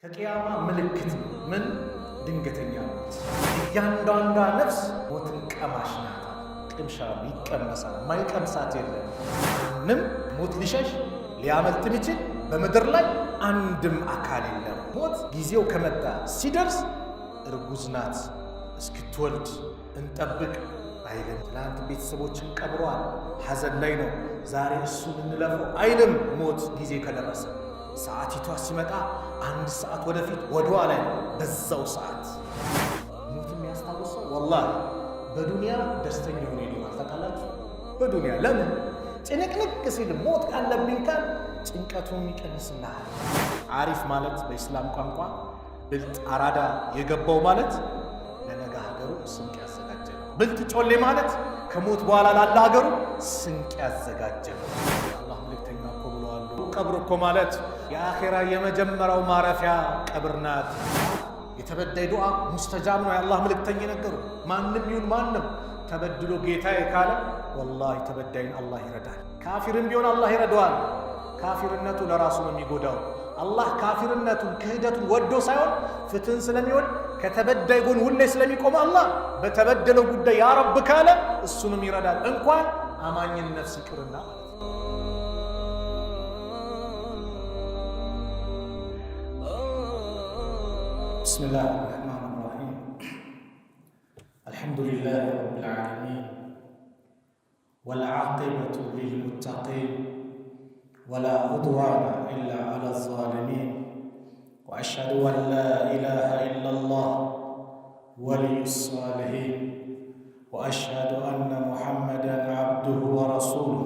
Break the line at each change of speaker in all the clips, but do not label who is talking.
ከቂያማ ምልክት ምን ድንገተኛ ሞት። እያንዳንዷ ነፍስ ሞትን ቀማሽ ናት። ቅምሻ ይቀመሳል፣ ማይቀምሳት የለም። ምንም ሞት ሊሸሽ ሊያመልጥ የሚችል በምድር ላይ አንድም አካል የለም። ሞት ጊዜው ከመጣ ሲደርስ እርጉዝ ናት እስክትወልድ እንጠብቅ አይልም። ትላንት ቤተሰቦችን ቀብሯል፣ ሐዘን ላይ ነው። ዛሬ እሱን እንለፈው አይልም። ሞት ጊዜ ከደረሰ ሰዓቲቷ ሲመጣ አንድ ሰዓት ወደፊት ወደኋላ ላይ በዛው ሰዓት ሞት የሚያስታውሰው ወላሂ በዱንያ ደስተኛ ሆኖ ይኖራል። ታውቃላችሁ? በዱንያ ለምን ጭንቅንቅ ሲል ሞት ካለብኝ ካል ጭንቀቱን ይቀንስልሃል። አሪፍ ማለት በኢስላም ቋንቋ ብልጥ አራዳ የገባው ማለት ለነገ ሀገሩ ስንቅ ያዘጋጀ ነው። ብልጥ ጮሌ ማለት ከሞት በኋላ ላለ ሀገሩ ስንቅ ያዘጋጀ ነው። አላህ መልእክተኛ እኮ ብለዋል፣ ቀብር እኮ ማለት የአኼራ የመጀመሪያው ማረፊያ ቀብር ናት። የተበዳይ ዱዓ ሙስተጃብ ነው። የአላህ መልእክተኛ ነገሩ። ማንም ይሁን ማንም ተበድሎ ጌታዬ ካለ ወላሂ ተበዳይን አላህ ይረዳል። ካፊርም ቢሆን አላህ ይረዳዋል። ካፊርነቱ ለራሱ ነው የሚጎዳው። አላህ ካፊርነቱን ክህደቱን ወዶ ሳይሆን ፍትህን ስለሚወድ ከተበዳይ ጎን ሁሌ ስለሚቆም አላህ በተበደለው ጉዳይ ያ ረብ ካለ እሱንም ይረዳል። እንኳን አማኝን ነፍስ ይቅርና ቢስሚላህ አርረሕማን አርረሒም አልሐምዱሊላህ ረቢል ዓለሚን ወልዓቂበቱ ሊልሙተቂን ولا عدوان إلا على الظالمين وأشهد أن لا إله إلا الله ولي الصالحين وأشهد أن محمدا عبده ورسوله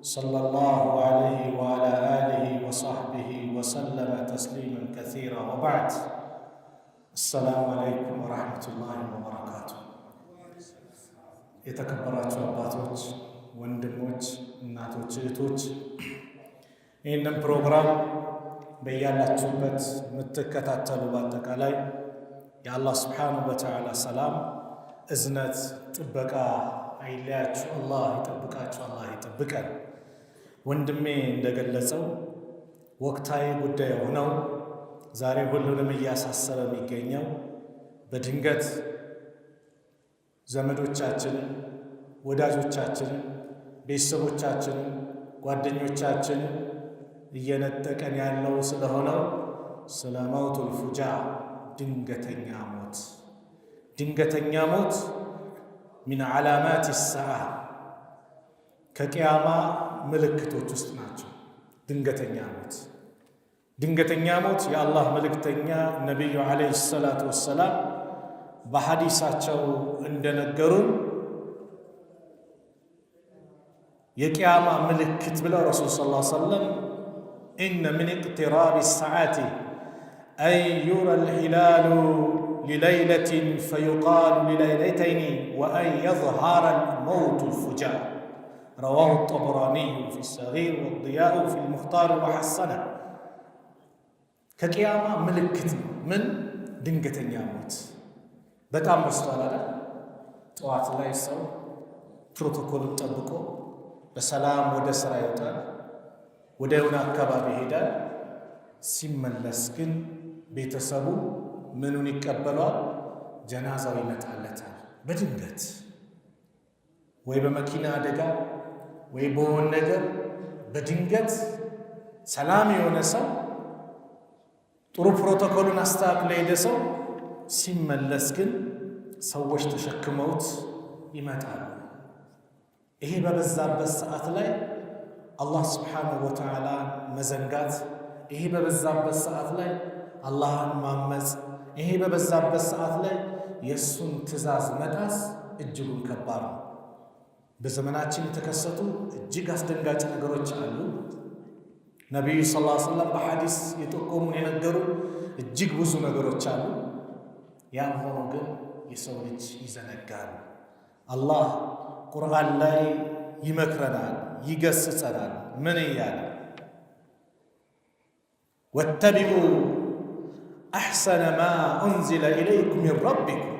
صلى الله عليه وعلى آله وصحبه وسلم تسليما كثيرا وبعد السلام عليكم ورحمة الله وبركاته. የተከበራችሁ አባቶች፣ ወንድሞች፣ እናቶች፣ እህቶች ይህንን ፕሮግራም በያላችሁበት የምትከታተሉ በአጠቃላይ የአላህ ስብሓነሁ ወተዓላ ሰላም፣ እዝነት፣ ጥበቃ አይለያችሁ። አላህ ይጠብቃችሁ፣ አላህ ይጠብቀን። ወንድሜ እንደገለጸው ወቅታዊ ጉዳይ ሆነው ዛሬ ሁሉንም እያሳሰበ የሚገኘው በድንገት ዘመዶቻችንን፣ ወዳጆቻችንን፣ ቤተሰቦቻችንን፣ ጓደኞቻችንን እየነጠቀን ያለው ስለሆነው ስለ መውቱል ፉጃ ድንገተኛ ሞት። ድንገተኛ ሞት ሚን ዓላማት ሰዓ ከቅያማ ምልክቶች ውስጥ ናቸው። ድንገተኛ ሞት ድንገተኛ ሞት የአላህ መልእክተኛ ነቢዩ ዓለይሂ ሰላቱ ወሰላም በሐዲሳቸው እንደነገሩን የቅያማ ምልክት ብለው ረሱል ሰለላሁ ዐለይሂ ወሰለም ኢነ ሚን ኢቅቲራቢ ሰዓቲ አን ዩራ ልሂላሉ ሊለይለትን ፈዩቃሉ ሊለይለተይኒ ወአን የዝሃረ ልመውቱ ልፉጃ ረዋሁ ጠበራኒዩ ፊ ሰጊር ወድያኡ ፊ ልሙኽታር ወሐሰነ። ከቅያማ ምልክት ነው ምን ድንገተኛ ሞት። በጣም በዝቷል አይደል? ጠዋት ላይ ሰው ፕሮቶኮልን ጠብቆ በሰላም ወደ ሥራ ይወጣል፣ ወደ የሆነ አካባቢ ይሄዳል። ሲመለስ ግን ቤተሰቡ ምኑን ይቀበሏል? ጀናዛው ይመጣለታል። በድንገት ወይ በመኪና አደጋ ወይ በሆነ ነገር በድንገት ሰላም የሆነ ሰው ጥሩ ፕሮቶኮሉን አስተካክሎ የሄደ ሰው ሲመለስ ግን ሰዎች ተሸክመውት ይመጣሉ። ይሄ በበዛበት ሰዓት ላይ አላህ ስብሓነሁ ወተዓላ መዘንጋት፣ ይሄ በበዛበት ሰዓት ላይ አላህን ማመፅ፣ ይሄ በበዛበት ሰዓት ላይ የእሱን ትእዛዝ መጣስ እጅጉን ከባድ ነው። በዘመናችን የተከሰቱ እጅግ አስደንጋጭ ነገሮች አሉ። ነቢዩ ሰለላሁ ዐለይሂ ወሰለም በሐዲስ የጠቆሙን የነገሩ እጅግ ብዙ ነገሮች አሉ። ያም ሆኖ ግን የሰው ልጅ ይዘነጋል። አላህ ቁርአን ላይ ይመክረናል፣ ይገስጸናል። ምን እያለ ወተቢዑ አሕሰነ ማ ኡንዚለ ኢለይኩም ሚን ረቢኩም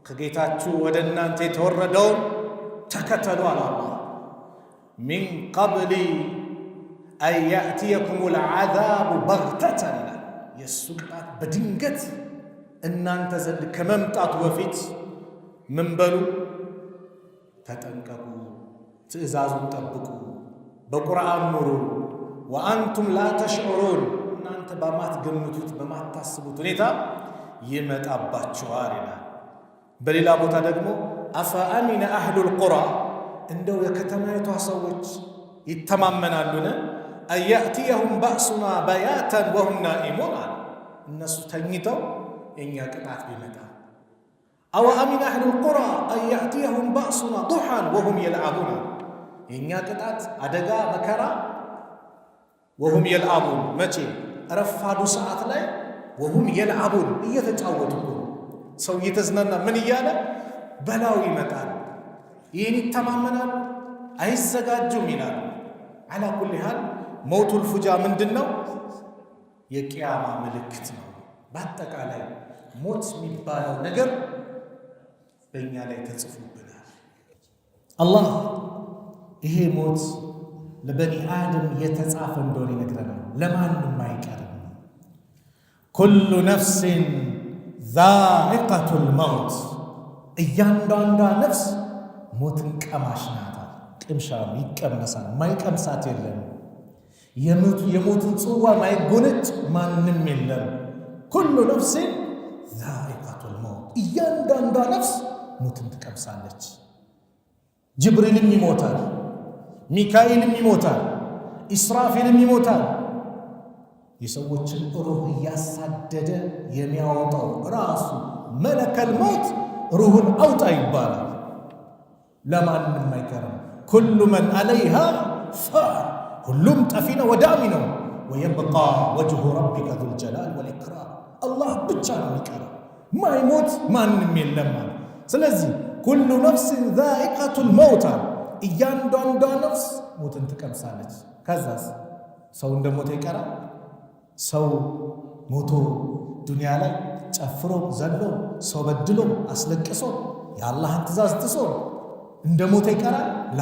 ከጌታችሁ ወደ እናንተ የተወረደውን ተከተሉ አለ አላህ። ሚን ቀብሊ አን ያእትየኩም ልዓዛቡ በግተተን የእሱ ቅጣት በድንገት እናንተ ዘንድ ከመምጣቱ በፊት ምን በሉ? ተጠንቀቁ፣ ትእዛዙን ጠብቁ፣ በቁርአን ኑሩ። ወአንቱም ላ ተሽዑሩን እናንተ በማትገምቱት በማታስቡት ሁኔታ ይመጣባችኋል ይላል። በሌላ ቦታ ደግሞ አፈአሚነ አህሉል ቁራ እንደው የከተማይቷ ሰዎች ይተማመናሉን? አያእትየሁም ባእሱና በያተን ወሁም ናኢሙን አለ። እነሱ ተኝተው የእኛ ቅጣት ቢመጣ። አወ አሚነ አህሉል ቁራ አያእትየሁም ባእሱና ዱሓን ወሁም የልዓቡን አለ። የእኛ ቅጣት አደጋ መከራ ወሁም የልዓቡን መቼ? ረፋዱ ሰዓት ላይ ወሁም የልዓቡን እየተጫወቱ ሰው እየተዝናና ምን እያለ በላው ይመጣል። ይህን ይተማመናል፣ አይዘጋጁም ይላል። አላ ኩሊ ሃል መውቱል ፉጃ ምንድን ነው? የቂያማ ምልክት ነው። በአጠቃላይ ሞት የሚባለው ነገር በእኛ ላይ ተጽፎብናል። አላህ ይሄ ሞት ለበኒ አደም የተጻፈ እንደሆነ ይነግረናል። ለማንም አይቀርም። ኩሉ ነፍሲን ዛኢቀቱል መውት እያንዳንዷ ነፍስ ሞትን ቀማሽ ናት። ቅምሻ ይቀመሳል፣ ማይቀምሳት የለም። የሞትን ጽዋ ማይጎነጭ ማንም የለም። ኩሉ ነፍሲን ዛኢቀቱል መውት እያንዳንዷ ነፍስ ሞትን ትቀምሳለች። ጅብሪልም ይሞታል፣ ሚካኤልም ይሞታል፣ ኢስራፊልም ይሞታል። የሰዎችን ሩህ እያሳደደ የሚያወጣው ራሱ መለከል ሞት ሩህን አውጣ ይባላል። ለማንም አይቀርም። ኩሉ መን አለይሃ ፋን ሁሉም ጠፊ ነው፣ ወዳሚ ነው። ወየብቃ ወጅሁ ረቢከ ዙል ጀላል ወልኢክራም አላህ ብቻ ነው የሚቀረው፣ ማይሞት ማንም የለም። ስለዚህ ኩሉ ነፍስን ዛኢቀቱል መውት እያንዳንዷ ነፍስ ሞትን ትቀምሳለች። ከዛስ ሰው እንደ ሞተ ይቀራል? ሰው ሞቶ ዱንያ ላይ ጨፍሮ ዘሎ ሰው በድሎ አስለቅሶ የአላህን ትእዛዝ ጥሶ እንደ ሞተ ይቀራል? ላ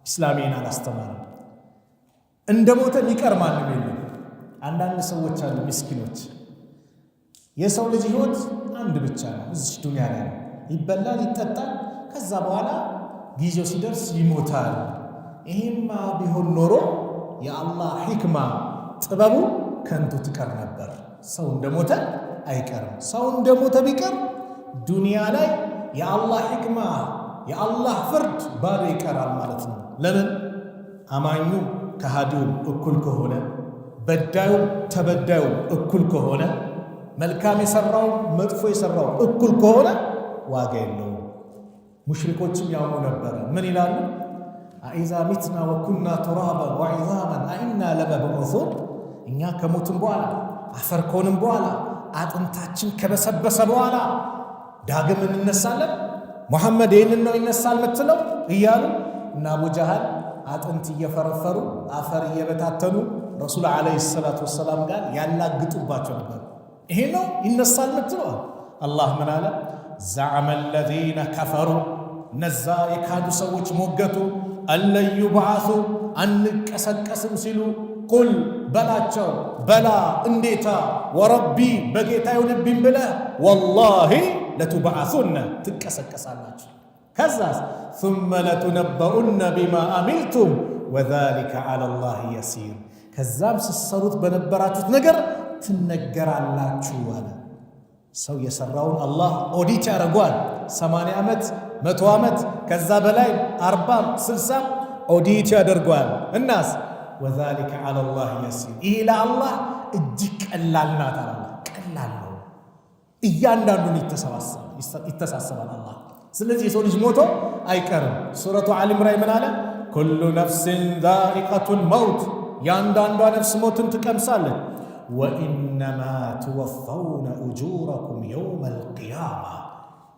ኢስላሜን አላስተማረም። እንደ ሞተ የሚቀር ማንም የለም። አንዳንድ ሰዎች አሉ ምስኪኖች፣ የሰው ልጅ ህይወት አንድ ብቻ ነው። እዚህ ዱንያ ላይ ይበላል፣ ይጠጣል፣ ከዛ በኋላ ጊዜው ሲደርስ ይሞታል። ይሄማ ቢሆን ኖሮ የአላህ ሂክማ ጥበቡ ከንቱ ትቀር ነበር። ሰው እንደሞተ አይቀርም። ሰው እንደሞተ ቢቀር ዱንያ ላይ የአላህ ሂክማ የአላህ ፍርድ ባዶ ይቀራል ማለት ነው። ለምን? አማኙ ከሃዲው እኩል ከሆነ፣ በዳዩ ተበዳዩ እኩል ከሆነ፣ መልካም የሰራው መጥፎ የሰራው እኩል ከሆነ ዋጋ የለውም። ሙሽሪኮችም ያውኑ ነበረ። ምን ይላሉ? አኢዛ ሚትና ወኩና ቱራበን ወዒዛመን አኢና ለመብዑሱን እኛ ከሞትን በኋላ አፈር ከሆንም በኋላ አጥንታችን ከበሰበሰ በኋላ ዳግም እንነሳለን? ሙሐመድ ይህንን ነው ይነሳል ምትለው እያሉ እና አቡ ጀሃል አጥንት እየፈረፈሩ አፈር እየበታተኑ ረሱል ዓለይሂ ሰላቱ ወሰላም ጋር ያላግጡባቸው ነበር። ይሄ ነው ይነሳል ምትለው? አላህ ምን አለ? ዘዐመ አለዚነ ከፈሩ እነዛ የካዱ ሰዎች ሞገቱ፣ አለን ዩብዓሱ አንቀሰቀስም ሲሉ ቁል በላቸው በላ እንዴታ ወረቢ በጌታ ይሁንብኝ ብለህ ወላሂ ለቱብዓሱነ ትቀሰቀሳላችሁ። ከዛስ ثم ለቱነበኡነ ቢማ አሚልቱም ወዛሊከ ዐለላህ የሲር ከዛም ስትሰሩት በነበራችሁት ነገር ትነገራላችሁ አለ። ሰው የሰራውን አላህ ኦዲት ያደርጓል። 80 ዓመት 100 ዓመት ከዛ በላይ 40 60 ኦዲት ያደርጓል። እናስ ወዛሊከ ዐለላህ የሲር ይሄ ለአላህ እጅግ ቀላል ናት አለ። ቀላል ነው፣ እያንዳንዱን ይተሳሰባል አላህ። ስለዚህ የሰው ልጅ ሞቶ አይቀርም። ሱረቱ አሊ ኢምራን ምን አለ? ኩሉ ነፍስን ዛኢቀቱል መውት ያንዳንዷ ነፍስ ሞትን ትቀምሳለች። ወኢነማ ትወፈውነ ኡጁረኩም የውመል ቂያማ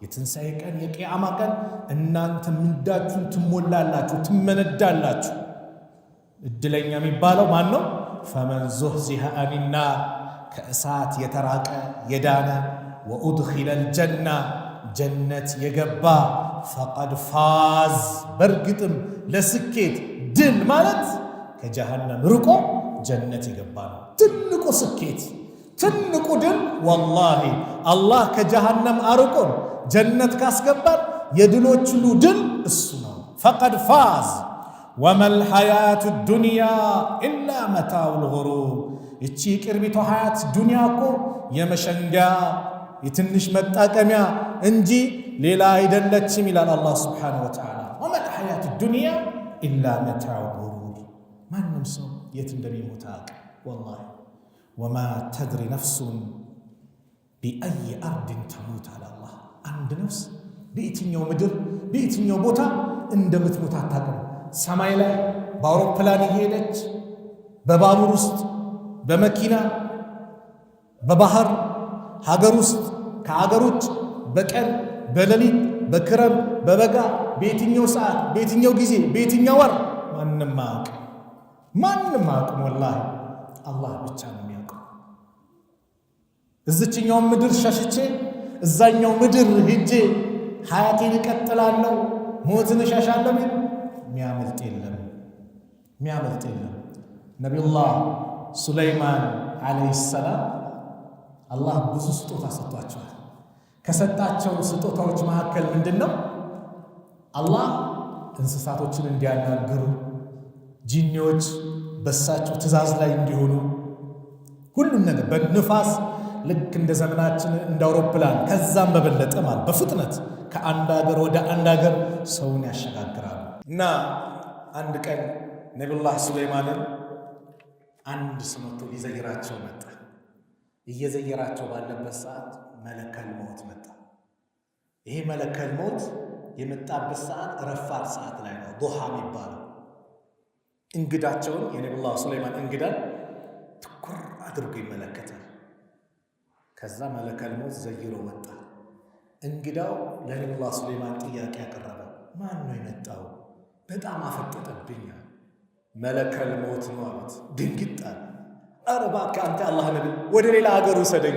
የትንሣኤ ቀን የቂያማ ቀን እናንተ ምንዳችሁን ትሞላላችሁ፣ ትመነዳላችሁ። እድለኛ የሚባለው ማን ነው? ፈመን ዙህዚሀ አኒናር ከእሳት የተራቀ የዳነ ወኡድኺለል ጀና ጀነት የገባ ፈቀድ ፋዝ በእርግጥም ለስኬት ድል ማለት ከጀሃነም ርቆ ጀነት የገባ ነው። ትልቁ ስኬት ትልቁ ድል ወላሂ አላህ ከጀሃነም አርቆን ጀነት ካስገባን የድሎች ሁሉ ድል እሱ ነው። ፈቀድ ፋዝ ወመል ሐያቱ ዱንያ ኢላ መታኡል ጉሩር። እቺ ቅርቢቷ ሐያት ዱንያ እኮ የመሸንጊያ የትንሽ መጣቀሚያ እንጂ ሌላ አይደለችም ይላል አላህ ሱብሓነሁ ወተዓላ። ወመል ሐያቱ ዱንያ ኢላ መታኡል ጉሩር። ማንም ሰው የት እንደሚሞት አያውቅም ወላሂ። ወማ ተድሪ ነፍሱን ቢአይ አርድን ተሙት አለ አላህ። አንድ ነፍስ በየትኛው ምድር በየትኛው ቦታ እንደምትሞት አታውቅም። ሰማይ ላይ በአውሮፕላን እየሄደች በባቡር ውስጥ በመኪና በባህር ሀገር ውስጥ ከሀገር ውጭ በቀን በሌሊት በክረም በበጋ በየትኛው ሰዓት በየትኛው ጊዜ በየትኛው ወር ማንም አያውቅም ወላሂ አላህ ብቻ ነው የሚያውቀው። እዚችኛው ምድር ሸሽቼ እዛኛው ምድር ሄጄ ሐያቴን እቀጥላለሁ ሞትን እሸሻለሁ የሚያመልጥ የለም። ነቢዩላህ ሱለይማን ዓለይሂ ሰላም አላህ ብዙ ስጦታ ሰጥቷቸዋል። ከሰጣቸው ስጦታዎች መካከል ምንድነው? አላህ እንስሳቶችን እንዲያናግሩ፣ ጂኒዎች በሳቸው ትእዛዝ ላይ እንዲሆኑ፣ ሁሉም ነገር በንፋስ ልክ እንደ ዘመናችን እንደ አውሮፕላን ከዛም በበለጠ ማለት በፍጥነት ከአንድ ሀገር ወደ አንድ ሀገር ሰውን ያሸጋግራሉ። እና አንድ ቀን ነቢዩላህ ሱለይማንን አንድ ስመቶ ሊዘይራቸው መጣ። እየዘየራቸው ባለበት ሰዓት መለከል ሞት መጣ። ይሄ መለከል ሞት የመጣበት ሰዓት ረፋድ ሰዓት ላይ ነው፣ ዱሃ የሚባለው። እንግዳቸውን የነቢዩላህ ሱለይማን እንግዳን ትኩር አድርጎ ይመለከታል። ከዛ መለከል ሞት ዘይሮ ወጣ። እንግዳው ለነቢዩላህ ሱለይማን ጥያቄ ያቀረበ፣ ማን ነው የመጣው? በጣም አፈጠጠብኛል። መለከል ሞት ነው አሉት። ድንግጣል። ኧረ እባክህ አንተ አላህ ነብይ ወደ ሌላ ሀገር ውሰደኝ።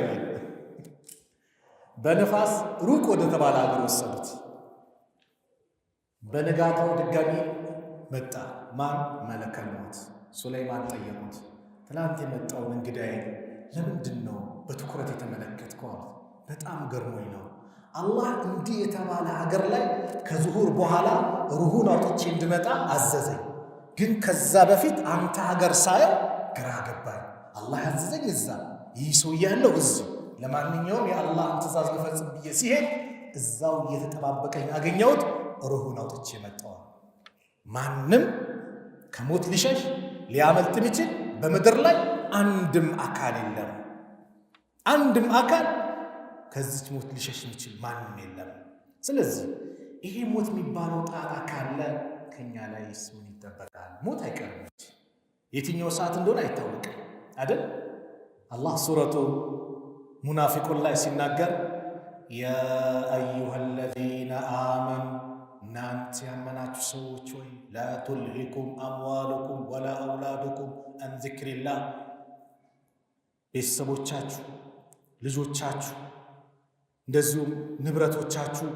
በነፋስ ሩቅ ወደ ተባለ ሀገር ወሰዱት። በነጋታው ድጋሚ መጣ። ማን? መለከል ሞት። ሱለይማን ጠየቁት፣ ትላንት የመጣውን እንግዳዬ ለምንድን ነው በትኩረት የተመለከትከው? በጣም ገርሞኝ ነው። አላህ እንዲህ የተባለ ሀገር ላይ ከዙሁር በኋላ ሩሁን አውጥቼ እንድመጣ አዘዘኝ። ግን ከዛ በፊት አንተ ሀገር ሳየው ግራ ገባኝ። አላህ ያዘዘኝ እዛ፣ ይህ ሰው ያለው እዚህ። ለማንኛውም የአላህን ትእዛዝ ልፈጽም ብዬ ሲሄድ እዛው እየተጠባበቀኝ አገኘሁት። ሩሁን አውጥቼ መጣሁ። ማንም ከሞት ሊሸሽ ሊያመልጥ የሚችል በምድር ላይ አንድም አካል የለም። አንድም አካል ከዚች ሞት ሊሸሽ የሚችል ማንም የለም። ስለዚህ ይሄ ሞት የሚባለው ጣጣ ካለ ከኛ ላይ ምን ይጠበቃል? ሞት አይቀርም። የትኛው ሰዓት እንደሆነ አይታወቅም አይደል? አላህ ሱረቱ ሙናፊቁን ላይ ሲናገር ያ አዩሃ አለዚነ አመኑ እናንተ ያመናችሁ ሰዎች ሆይ ላ ቱልሂኩም አምዋሉኩም ወላ አውላዱኩም አን ዚክሪላህ፣ ቤተሰቦቻችሁ፣ ልጆቻችሁ፣ እንደዚሁም ንብረቶቻችሁ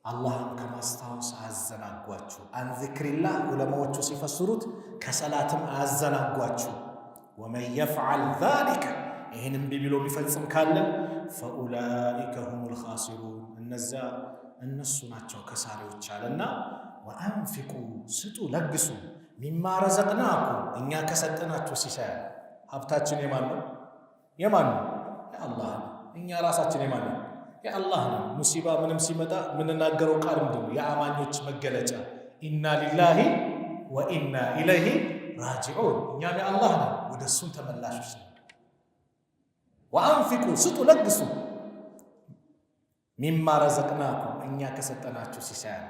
አላህን ከማስታወስ አያዘናጓችሁ። አን ዚክሪላህ ዑለማዎቹ ሲፈስሩት ከሰላትም አያዘናጓችሁ። ወመን የፍዓል ዛሊከ ይህንም ቢብሎ የሚፈጽም ካለ ፈኡላኢከ ሁሙል ኻሲሩን እነዚያ እነሱ ናቸው ከሳሪዎች አለና ወአንፊቁ ስጡ ለግሱ ሚማ ረዘቅናኩም እኛ ከሰጠናችሁ ሲሳይ። ሀብታችን የማን ነው? የማን ነው? የአላህ ነው። እኛ ራሳችን የማን ነው? የአላህ ነው። ሙሲባ ምንም ሲመጣ የምንናገረው ቃል ምንድን ነው? የአማኞች መገለጫ ኢና ሊላሂ ወኢና ኢለይሂ ራጂዑን። እኛም የአላህ ነው፣ ወደ እሱም ተመላሾች ነው። ወአንፊቁ ስጡ ለግሱ ሚማ ረዘቅናኩም እኛ ከሰጠናችሁ ሲሳይ።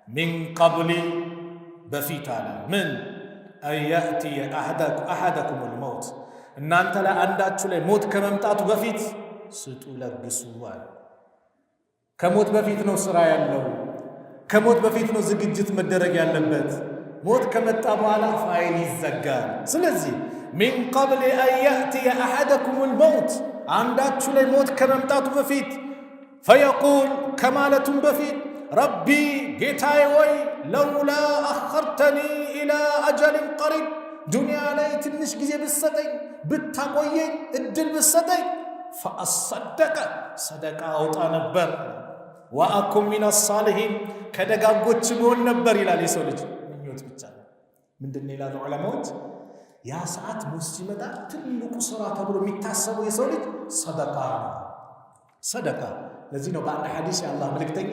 ሚን ቀብሊ በፊት አለ ምን አንየእትየ አሐደኩሙል መውት እናንተ ላይ አንዳችሁ ላይ ሞት ከመምጣቱ በፊት ስጡ ለግሱ አለ። ከሞት በፊት ነው ስራ ያለው። ከሞት በፊት ነው ዝግጅት መደረግ ያለበት። ሞት ከመጣ በኋላ ፋይል ይዘጋል። ስለዚህ ሚን ቀብል አን የእትየ አሐደኩሙል መውት አንዳችሁ ላይ ሞት ከመምጣቱ በፊት ፈየቁል ከማለቱም በፊት ረቢ ጌታዬ ወይ ለውላ አኸርተኒ ኢላ አጀልን ቀሪብ ዱንያ ላይ ትንሽ ጊዜ ብትሰጠኝ ብታቆየኝ እድል ብትሰጠኝ ፈአሰደቀ ሰደቃ አውጣ ነበር ወአኩም ሚነ ሳሊሒን ከደጋጎች መሆን ነበር ይላል። የሰው ልጅ ምኞት ብቻ ምንድነው ይላሉ ዑለማዎች? ያ ሰዓት ሞት ሲመጣ ትልቁ ስራ ተብሎ የሚታሰበው የሰው ልጅ ሰደቃ ነው። ሰደቃ ለዚህ ነው በአንድ ሐዲስ የአላህ መልእክተኛ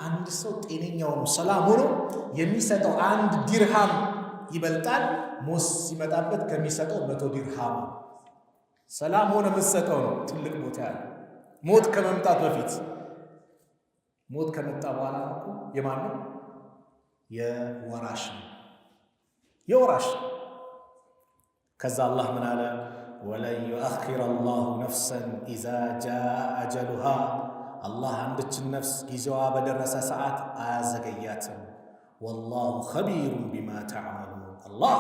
አንድ ሰው ጤነኛውን ሰላም ሆኖ የሚሰጠው 1 ዲርሃም ይበልጣል ሞት ሲመጣበት ከሚሰጠው 100 ዲርሃም። ሰላም ሆነ የምትሰጠው ነው ትልቅ ቦታ ያለ። ሞት ከመምጣት በፊት ሞት ከመጣ በኋላ የማን ነው? የወራሽ ነው። የወራሽ ከዛ አላህ ምን አለ? ወለን ዩአኺረ አላሁ ነፍሰን ኢዛ ጃአ አጀሉሃ አላህ አንድችን ነፍስ ጊዜዋ በደረሰ ሰዓት አያዘገያትም። ወላሁ ኸቢሩን ቢማ ተዕመሉን አላህ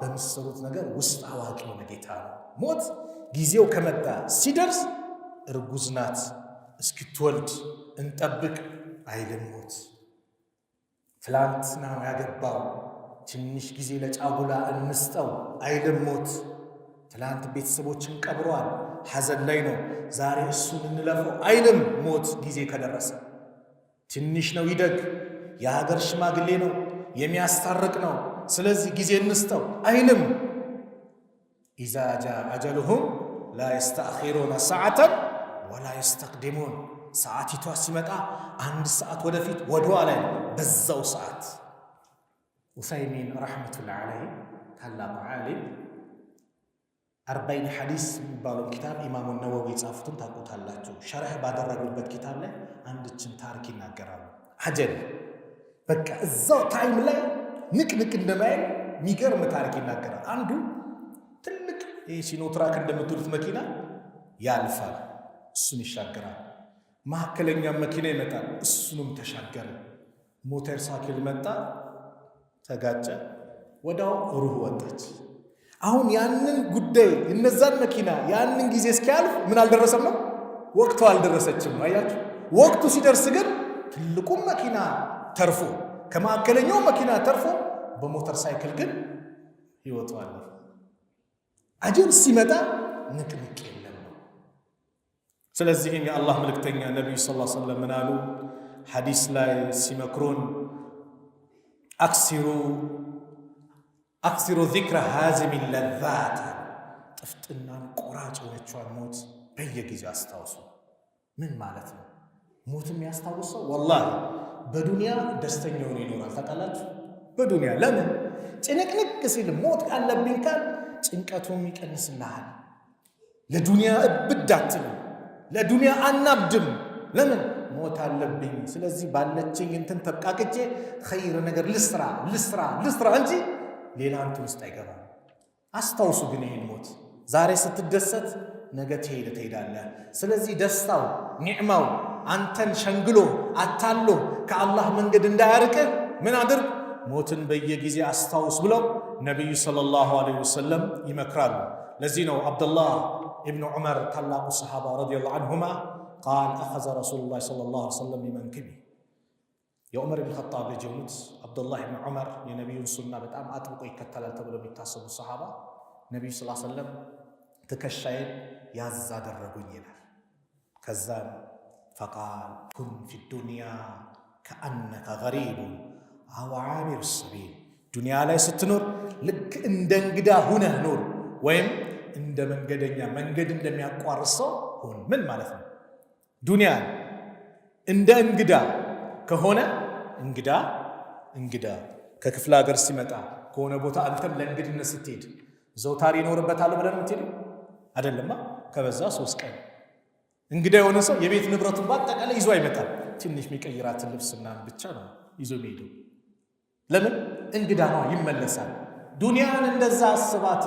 በምትሰሩት ነገር ውስጥ አዋቂ የሆነ ጌታ ነው። ሞት ጊዜው ከመጣ ሲደርስ እርጉዝ ናት እስክትወልድ እንጠብቅ አይልም። ሞት ትላንት ነው ያገባው ትንሽ ጊዜ ለጫጉላ እንስጠው አይልም። ሞት ትላንት ቤተሰቦችን ቀብሯል ሐዘን ላይ ነው ዛሬ እሱን እንለፈው አይልም። ሞት ጊዜ ከደረሰ ትንሽ ነው ይደግ የሀገር ሽማግሌ ነው የሚያስታርቅ ነው ስለዚህ ጊዜ እንስጠው አይልም። ኢዛ ጃአ አጀሉሁም ላ የስተአኺሩነ ሰዓተን ወላ የስተቅዲሙን ሰዓቲቷ ሲመጣ 1 ሰዓት ወደፊት ወደኋላ በዛው ሰዓት። ዑሰይሚን ረሕመቱላህ ዐለይሂ ታላቁ ዓሊም 40 ሐዲስ የሚባለው ኪታብ ኢማሙ ነወዊ የጻፉትን ታውቁታላችሁ። ሸርህ ባደረጉበት ኪታብ ላይ አንድችን ታሪክ ይናገራሉ። አጀል በቃ እዛው ታይም ላይ ንቅንቅ እንደማይል የሚገርም ታሪክ ይናገራል። አንዱ ትልቅ ሲኖትራክ እንደምትሉት መኪና ያልፋል፣ እሱን ይሻገራል። መካከለኛ መኪና ይመጣል፣ እሱንም ተሻገረ። ሞተር ሳይክል መጣ፣ ተጋጨ፣ ወዳው ሩህ ወጣች። አሁን ያንን ጉዳይ እነዛን መኪና ያንን ጊዜ እስኪያልፍ ምን አልደረሰም ነው ወቅቱ አልደረሰችም። አያችሁ ወቅቱ ሲደርስ ግን ትልቁም መኪና ተርፎ ከመካከለኛው መኪና ተርፎ በሞተር ሳይክል ግን ህይወቱ አለ። አጀብ ሲመጣ ንቅንቅ የለም ነው። ስለዚህም የአላህ መልእክተኛ ነቢዩ ሰለላሁ ዐለይሂ ወሰለም ምን አሉ? ሐዲስ ላይ ሲመክሩን አክሲሩ ዚክረ ሃዚሚ ለዛት ጥፍጥናን ቆራጭ የሆነችዋን ሞት በየጊዜው አስታውሱ። ምን ማለት ነው? ሞት የሚያስታውሰው ወላሂ በዱንያ ደስተኛ ሆኖ ይኖራል። ታውቃላችሁ በዱንያ ለምን ጭንቅንቅ ሲል ሞት አለብኝ ካል ጭንቀቱም ይቀንስልሃል። ለዱንያ እብድ አትልም፣ ለዱንያ አናብድም። ለምን ሞት አለብኝ ስለዚህ ባለችኝ እንትን ተብቃቅቼ ኸይር ነገር ልስራ እንጂ ሌላ እንትን ውስጥ አይገባም። አስታውሱ ግን ይህን ሞት ዛሬ ስትደሰት ነገ ትሄዳለህ። ስለዚህ ደስታው ኒዕማው አንተን ሸንግሎ አታሎ ከአላህ መንገድ እንዳያርቅህ ምን አድርግ? ሞትን በየጊዜ አስታውስ ብለው ነቢዩ ሰለላሁ ዐለይሂ ወሰለም ይመክራሉ። ለዚህ ነው አብዱላህ ኢብኑ ዑመር ታላቁ ሰሓባ ረዲየላሁ ዐንሁማ ቃል አኸዘ ረሱሉላህ ሰለላሁ ዐለይሂ ወሰለም ቢመንኪቢ የዑመር ብን ኸጣብ ልጅ የሆኑት አብዱላህ ብን ዑመር የነቢዩን ሱና በጣም አጥብቆ ይከተላል ተብሎ የሚታሰቡ ሰሓባ ነቢዩ ሰለላሁ ዐለይሂ ወሰለም ትከሻዬን ያዝ አደረጉኝ ይላል። ከዛም ፈቃል ኩን ፊ ዱንያ ከአነከ ገሪቡን አው ዓቢሩ ሰቢል ዱንያ ላይ ስትኖር ልክ እንደ እንግዳ ሁነህ ኑር፣ ወይም እንደ መንገደኛ መንገድ እንደሚያቋርጥ ሰው ሁን። ምን ማለት ነው? ዱንያ እንደ እንግዳ ከሆነ እንግዳ ከክፍለ ሀገር ሲመጣ ከሆነ ቦታ አንተም ለእንግድነት ስትሄድ ዘውታሪ ይኖርበታል ብለን የምትሄድ አይደለማ። ከበዛ 3 ቀን እንግዳ የሆነ ሰው የቤት ንብረቱን በአጠቃላይ ይዞ አይመጣም። ትንሽ የሚቀይራትን ልብስና ብቻ ነው ይዞ የሚሄደው። ለምን? እንግዳ ነው፣ ይመለሳል። ዱንያን እንደዛ አስባት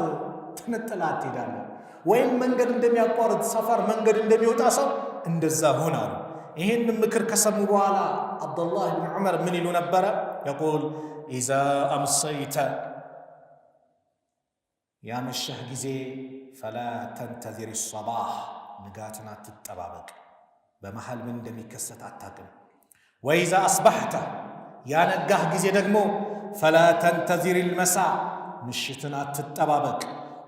ተነጥላ ትሄዳለህ። ወይም መንገድ እንደሚያቋርጥ ሰፈር መንገድ እንደሚወጣ ሰው እንደዛ ሆናሉ። ይህን ምክር ከሰሙ በኋላ አብዱላህ ብን ዑመር ምን ይሉ ነበረ? የቁል ኢዛ አምሰይተ ያመሸህ ጊዜ ፈላ ተንተዚር ሰባህ ንጋትን አትጠባበቅ፣ በመሃል ምን እንደሚከሰት አታቅም። ወኢዛ አስባሕተ ያነጋህ ጊዜ ደግሞ ፈላ ተንተዚር ልመሳ ምሽትን አትጠባበቅ።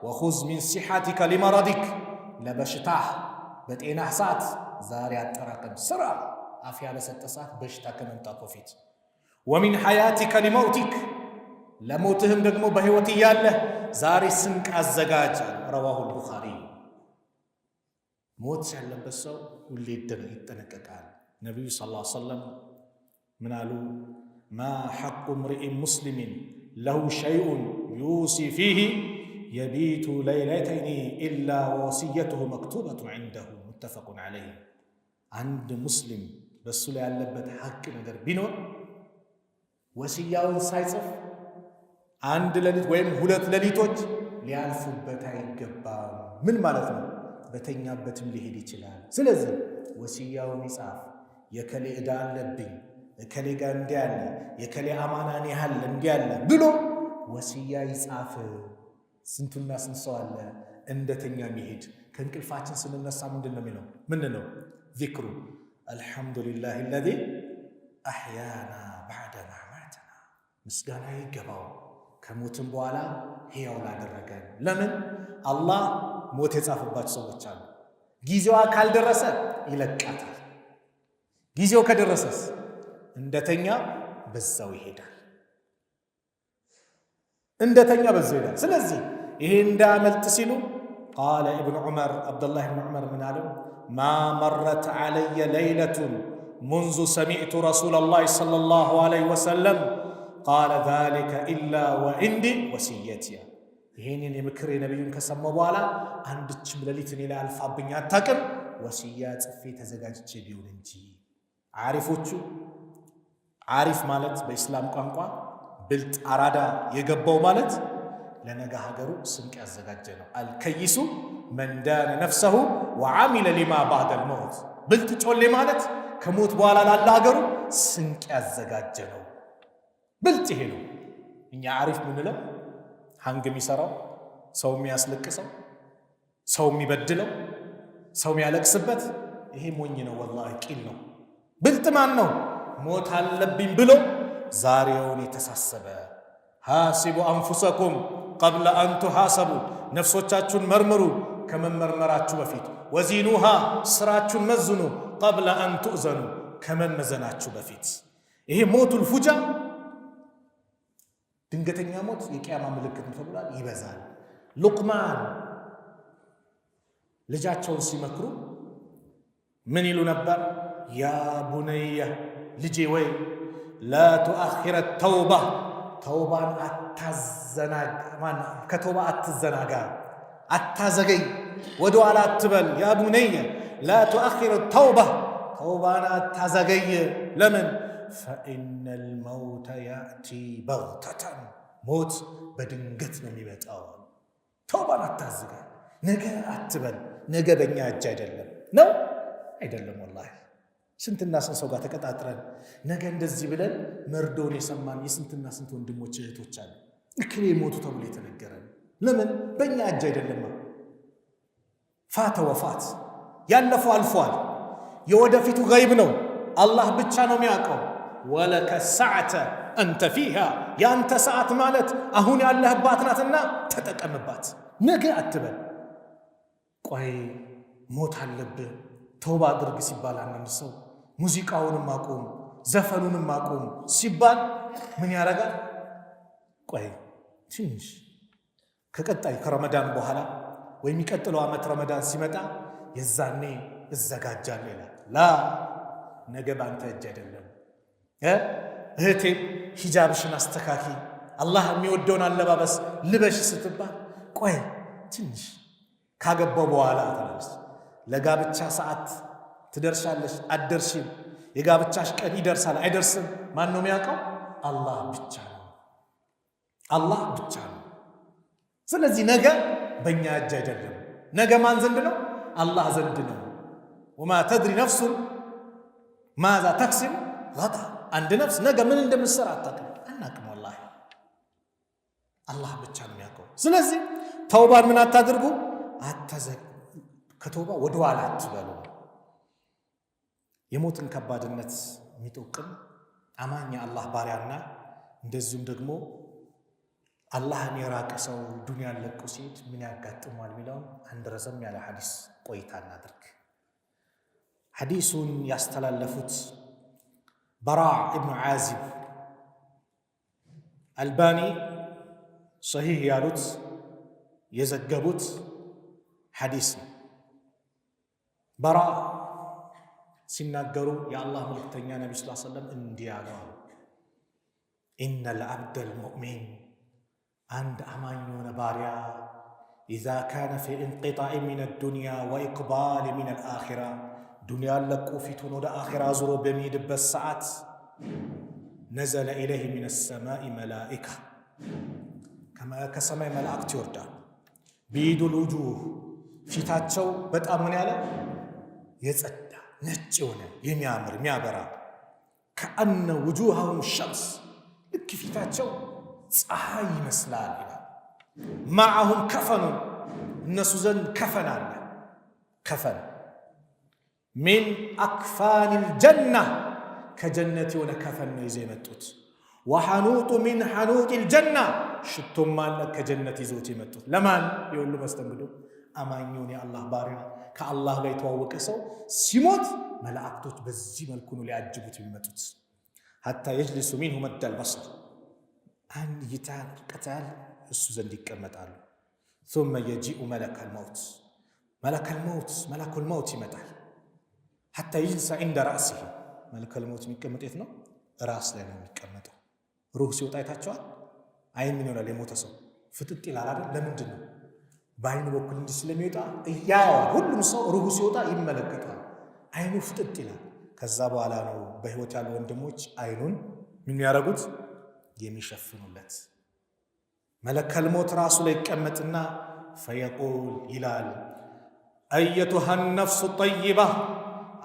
ወኹዝ ሚን ሲሐቲከ ሊመረዲክ ለበሽታህ በጤናህ ሰዓት ዛሬ አጠራቅም ስራ። አፍያ ለሰጠ ሰዓት በሽታ ከመምጣቱ በፊት ወሚን ሐያቲከ ሊመውቲክ ለሞትህም ደግሞ በሕይወት እያለህ ዛሬ ስንቅ አዘጋጅ። ረዋሁል ቡኻሪ። ሞት ያለበት ሰው ሁሌ ይጠነቀቃል። ነቢዩ ሰለላሁ ዐለይሂ ወሰለም ምን አሉ? ማ ሐቁ ምርኢን ሙስሊሚን ለሁ ሸይኡን ዩሲ ፊህ የቢቱ ለይለተይኒ ኢላ ወሲየቱሁ መክቱበቱ ዐንደሁ ሙተፈቁን ዐለይህ። አንድ ሙስሊም በሱ ላይ ያለበት ሐቅ ነገር ቢኖር ወሲያውን ሳይጽፍ አንድ ሌሊት ወይም ሁለት ሌሊቶች ሊያልፉበት አይገባም። ምን ማለት ነው? በተኛበትም ሊሄድ ይችላል። ስለዚህ ወሲያውን ይጻፍ። የከሌ ዕዳ አለብኝ፣ የከሌ ጋር እንዲህ አለ፣ የከሌ አማናን ያህል እንዲህ አለ ብሎ ወሲያ ይጻፍ። ስንቱና ስንት ሰው አለ እንደተኛ ሚሄድ። ከእንቅልፋችን ስንነሳ ምንድን ነው የሚለው? ምንድን ነው ዚክሩ? አልሐምዱሊላህ አለዚ አሕያና በዕደ ማ አማተና። ምስጋና ይገባው ከሞትም በኋላ ሕያው ላደረገን። ለምን? አላህ ሞት የጻፈባቸው ሰዎች አሉ። ጊዜዋ ካልደረሰ ይለቃታል። ጊዜው ከደረሰስ እንደተኛ በዛው ይሄዳል። እንደተኛ በዛው ይሄዳል። ስለዚህ ይሄ እንዳመልጥ ሲሉ ቃለ ኢብኑ ዑመር አብዱላህ ኢብኑ ዑመር ምን አለው? ማ መረት ዐለየ ለይለቱን ሙንዙ ሰሚዕቱ ረሱለላህ ሰለላሁ ዐለይሂ ወሰለም ቃለ ዛሊከ ኢላ ወዒንዲ ወሲየትያ። ይሄንን የምክር የነቢዩን ከሰማሁ በኋላ አንድችም ሌሊት እኔ ላይ አልፋብኝ አታቅም፣ ወሲያ ጽፌ ተዘጋጅቼ ቢሆን እንጂ። ዓሪፎቹ ዓሪፍ ማለት በኢስላም ቋንቋ ብልጥ አራዳ የገባው ማለት ለነገ ሀገሩ ስንቅ ያዘጋጀ ነው። አልከይሱ መን ዳነ ነፍሰሁ ወዓሚለ ሊማ ባዕደል መውት። ብልጥ ጮሌ ማለት ከሞት በኋላ ላለ ሀገሩ ስንቅ ያዘጋጀ ነው። ብልጥ ይሄ ነው። እኛ ዓሪፍ ምንለው ሀንግ የሚሰራው፣ ሰው የሚያስለቅሰው፣ ሰው የሚበድለው፣ ሰው የሚያለቅስበት፣ ይሄ ሞኝ ነው። ወላሂ ቂል ነው። ብልጥ ማን ነው? ሞት አለብኝ ብሎ ዛሬውን የተሳሰበ። ሃሲቡ አንፉሰኩም ቀብለ አን ቱሓሰቡ፣ ነፍሶቻችሁን መርምሩ ከመመርመራችሁ በፊት። ወዚኑሃ፣ ስራችሁን መዝኑ ቀብለ አን ቱእዘኑ፣ ከመመዘናችሁ በፊት። ይሄ ሞቱል ፉጃ ድንገተኛ ሞት የቂያማ ምልክት ተብሏል። ይበዛል። ሉቅማን ልጃቸውን ሲመክሩ ምን ይሉ ነበር? ያ ቡነየ፣ ልጄ ወይ ላ ቱአኺረ ተውባ፣ ተውባን ከተውባ አትዘናጋ፣ አታዘገይ፣ ወደ ኋላ አትበል። ያ ቡነየ ላ ቱአኺረ ተውባ፣ ተውባን አታዘገይ። ለምን? ፈኢነል መውተ ያእቲ በግተተን፣ ሞት በድንገት ነው የሚመጣው። ተውባን አታዘገይ፣ ነገ አትበል። ነገ በእኛ እጅ አይደለም ነው አይደለም። ወላሂ ስንትና ስንት ሰው ጋር ተቀጣጥረን ነገ እንደዚህ ብለን መርዶውን የሰማን የስንትና ስንት ወንድሞች እህቶች አሉ። እክሌ ሞቱ ተብሎ የተነገረን። ለምን? በእኛ እጅ አይደለም። ፋተ ወፋት፣ ያለፈው አልፏል። የወደፊቱ ገይብ ነው፣ አላህ ብቻ ነው የሚያውቀው። ወለከ ሰዓተ አንተ ፊሃ፣ የአንተ ሰዓት ማለት አሁን ያለህባት ናትና ተጠቀምባት። ነገ አትበል። ቆይ ሞት አለብህ ተውባ አድርግ ሲባል አንድ ሰው ሙዚቃውንም አቁም ዘፈኑንም አቁም ሲባል ምን ያደርጋል? ቆይ ትንሽ ከቀጣይ ከረመዳን በኋላ ወይ የሚቀጥለው ዓመት ረመዳን ሲመጣ የዛኔ እዘጋጃለሁ ይላል። ላ ነገ ባንተ እጅ አይደለም። እህቴ ሂጃብሽን አስተካኪ፣ አላህ የሚወደውን አለባበስ ልበሽ ስትባል ቆይ ትንሽ ካገባው በኋላ ተመለስ። ለጋብቻ ሰዓት ትደርሻለሽ አትደርሺም? የጋብቻሽ ቀን ይደርሳል አይደርስም? ማን ነው የሚያውቀው? አላህ ብቻ ነው። አላህ ብቻ ነው። ስለዚህ ነገ በእኛ እጅ አይደለም። ነገ ማን ዘንድ ነው? አላህ ዘንድ ነው። ወማ ተድሪ ነፍሱን ማዛ ተክሲብ ገዳ። አንድ ነፍስ ነገ ምን እንደምትሰራ አናቅም። ወላሂ አላህ ብቻ ነው የሚያውቀው። ስለዚህ ተውባን ምን አታድርጉ? ከተውባ ወደ ኋላ አትበሉ። የሞትን ከባድነት የሚጠቁም አማኝ አላህ ባሪያና እንደዚሁም ደግሞ አላህን የራቀ ሰው ዱንያን ለቆ ሲሄድ ምን ያጋጥመዋል የሚለውን አንድ ረዘም ያለ ሐዲስ ቆይታ እናድርግ። ሐዲሱን ያስተላለፉት በራዕ ኢብኑ ዓዚብ አልባኒ ሰሂህ ያሉት የዘገቡት ሐዲስ ነው። በራዕ ሲናገሩ የአላህ መልእክተኛ ነቢ ስ ሰለም እንዲህ አሉ። ኢነል አብደል ሙእሚን አንድ አማኝ የሆነ ባሪያ ኢዛ ካነ ፊ እንቅጣዕ ሚነ ዱንያ ወኢቅባል ሚነ ልአኺራ ዱንያን ለቆ ፊቱን ወደ አኺራ ዙሮ በሚሄድበት ሰዓት ነዘለ ኢለይህ ሚነ ሰማኢ መላኢካ ከሰማይ መላእክት ይወርዳል። ቢዱል ውጁህ ፊታቸው በጣም ምን ያለ የጸዳ ነጭ የሆነ የሚያምር የሚያበራ ከአነ ውጁሃሁም ሸምስ ልክ ፊታቸው ፀሐይ ይመስላል ይላል። ማዐሁም ከፈኑን እነሱ ዘንድ ከፈን አለ። ከፈን ሚን አክፋኒል ጀና ከጀነት የሆነ ከፈን ነው ይዘው የመጡት። ወሐኑጡ ሚን ሐኑጢል ጀና ሽቶም አለ ከጀነት ይዘውት የመጡት። ለማን የሁሉ መስተንግዶ? አማኙን የአላህ ባሪያ ከአላህ ጋር የተዋወቀ ሰው ሲሞት መላእክቶች በዚህ መልኩ ነው ሊያጅቡት የሚመጡት። ሐታ የጅሊሱ ሚንሁ መደል በሰር አንድ እይታ ርቀት እሱ ዘንድ ይቀመጣሉ። ثم يجيء ملك الموت ملك الموت ይመጣል። حتى يجلس عند رأسه ملك الموت የሚቀመጥ የት ነው? ራስ ላይ ነው የሚቀመጠው። ሩህ ሲወጣ አይታችኋል? አይን ምን ይሆናል? የሞተ ሰው ፍጥጥ ይላል አይደል? ለምንድን ነው? በአይኑ በኩል እንዲህ ስለሚወጣ እያየዋል። ሁሉም ሰው ሩሁ ሲወጣ ይመለከታል። አይኑ ፍጥጥ ይላል። ከዛ በኋላ ነው በህይወት ያሉ ወንድሞች አይኑን ምን ያደርጉት? የሚሸፍኑለት። መለከል ሞት ራሱ ላይ ይቀመጥና ፈየቁል ይላል አየቱሃ ነፍሱ ጠይባ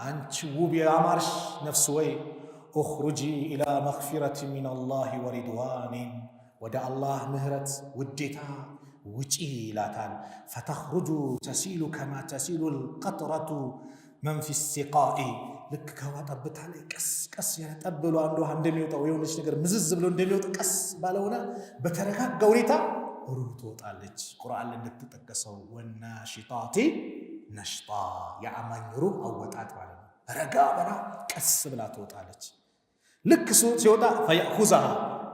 አንቺ ውብ የአማርሽ ነፍስ ወይ እኽሩጂ ኢላ መግፊረት ሚነላሂ ወሪድዋኒን ወደ አላህ ምህረት ውዴታ ውጪ ይላታል። ፈተኽሩጁ ተሲሉ ከማ ተሲሉ ልቀጥረቱ መን ፊ ሲቃኢ ልክ ከውሃ ጠብታ ላይ ቀስ ቀስ ያለ ጠብ ብሎ አንድ ውሃ እንደሚወጣው የሆነች ነገር ምዝዝ ብሎ እንደሚወጣ ቀስ ባለሆነ በተረጋጋ ሁኔታ ሩህ ትወጣለች። ቁርአን ላይ እንደተጠቀሰው ወናሽጣቲ ነሽጣ የአማኝ ሩህ አወጣጥ ማለት ነው። ረጋ ብላ ቀስ ብላ ትወጣለች። ልክ ሲወጣ ፈየእኹዘሃ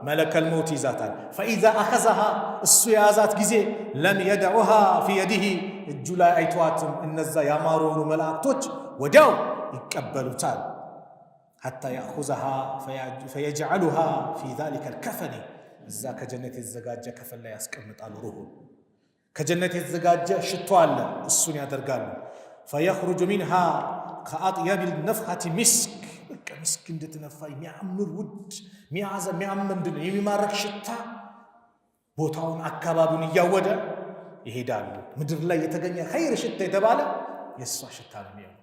መለከል መውት ይዛታል። ፈኢዛ አኸዘሃ እሱ የያዛት ጊዜ ለም የድዑሃ ፊ የዲህ እጁ ላይ አይተዋትም። እነዛ ያማሩ የሆኑ መላእክቶች ወዲያው ይቀበሉታል። ሐታ የእኹዘሃ ፈየጅዐሉሃ ፊ ዛሊከ ልከፈኒ እዛ ከጀነት የተዘጋጀ ከፈን ላይ ያስቀምጣሉ። ሩሁን ከጀነት የተዘጋጀ ሽቶ አለ፣ እሱን ያደርጋሉ። ፈየኽሩጁ ሚንሃ ከአጥየብ ነፍሐቲ ሚስክ ምስክ እንድትነፋ የሚያምር ውድ ሚያዘ የሚያምር ምንድነው የሚማረክ ሽታ ቦታውን አካባቢውን እያወደ ይሄዳሉ። ምድር ላይ የተገኘ ኸይር ሽታ የተባለ የእሷ ሽታ ነው የሚሆነው።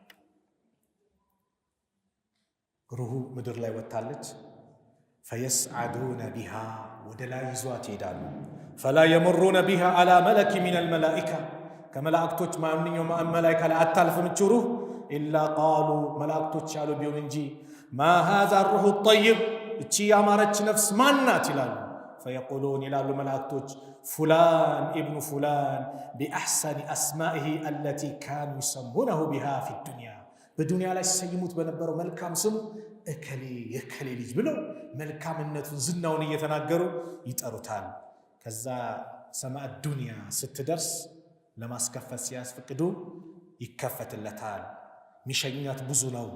ሩሁ ምድር ላይ ወጣለች። ፈየስዓዱነ ቢሃ ወደ ላይ ይዟት ይሄዳሉ። ፈላ የመሩነ ቢሃ አላ መለኪ ሚነል መላኢካ ከመላእክቶች ማንኛውም መላኢካ ላይ አታልፍም እች ሩህ ኢላ ቃሉ መላእክቶች ያሉ ቢሆን እንጂ ማ ሃዛ ሩሑ ጠይብ እቺ ያማረች ነፍስ ማናት ይላሉ። ፈየቁሉን ይላሉ መላእክቶች ፉላን ኢብኑ ፉላን ቢአሕሰኒ አስማኢሂ አለቲ ካኑ ይሰሙነሁ ቢሃ ፊ ዱንያ በዱንያ ላይ ሲሰይሙት በነበረው መልካም ስሙ እከሌ የከሌ ልጅ ብለው መልካምነቱን ዝናውን እየተናገሩ ይጠሩታል። ከዛ ሰማዕ ዱንያ ስትደርስ ለማስከፈት ሲያስፈቅዱ ይከፈትለታል። ሚሸኛት ብዙ ነው።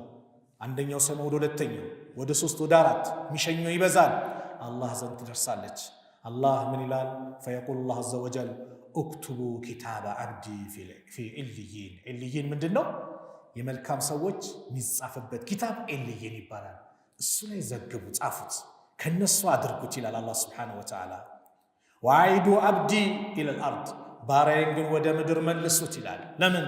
አንደኛው ሰማይ ወደ ሁለተኛው ወደ ሶስት ወደ አራት ሚሸኛው ይበዛል። አላህ ዘንድ ትደርሳለች። አላህ ምን ይላል? ፈየቁል አላህ አዘ ወጀል እክቱቡ ኪታበ አብዲ ፊ ዕልይን። ዕልይን ምንድን ነው? የመልካም ሰዎች የሚጻፍበት ኪታብ ዕልይን ይባላል። እሱ ላይ ዘግቡ፣ ጻፉት፣ ከነሱ አድርጉት ይላል አላህ ስብሓነሁ ወተዓላ። ወአዒዱ አብዲ ኢለል አርድ ባሪያዬን ግን ወደ ምድር መልሱት ይላል። ለምን?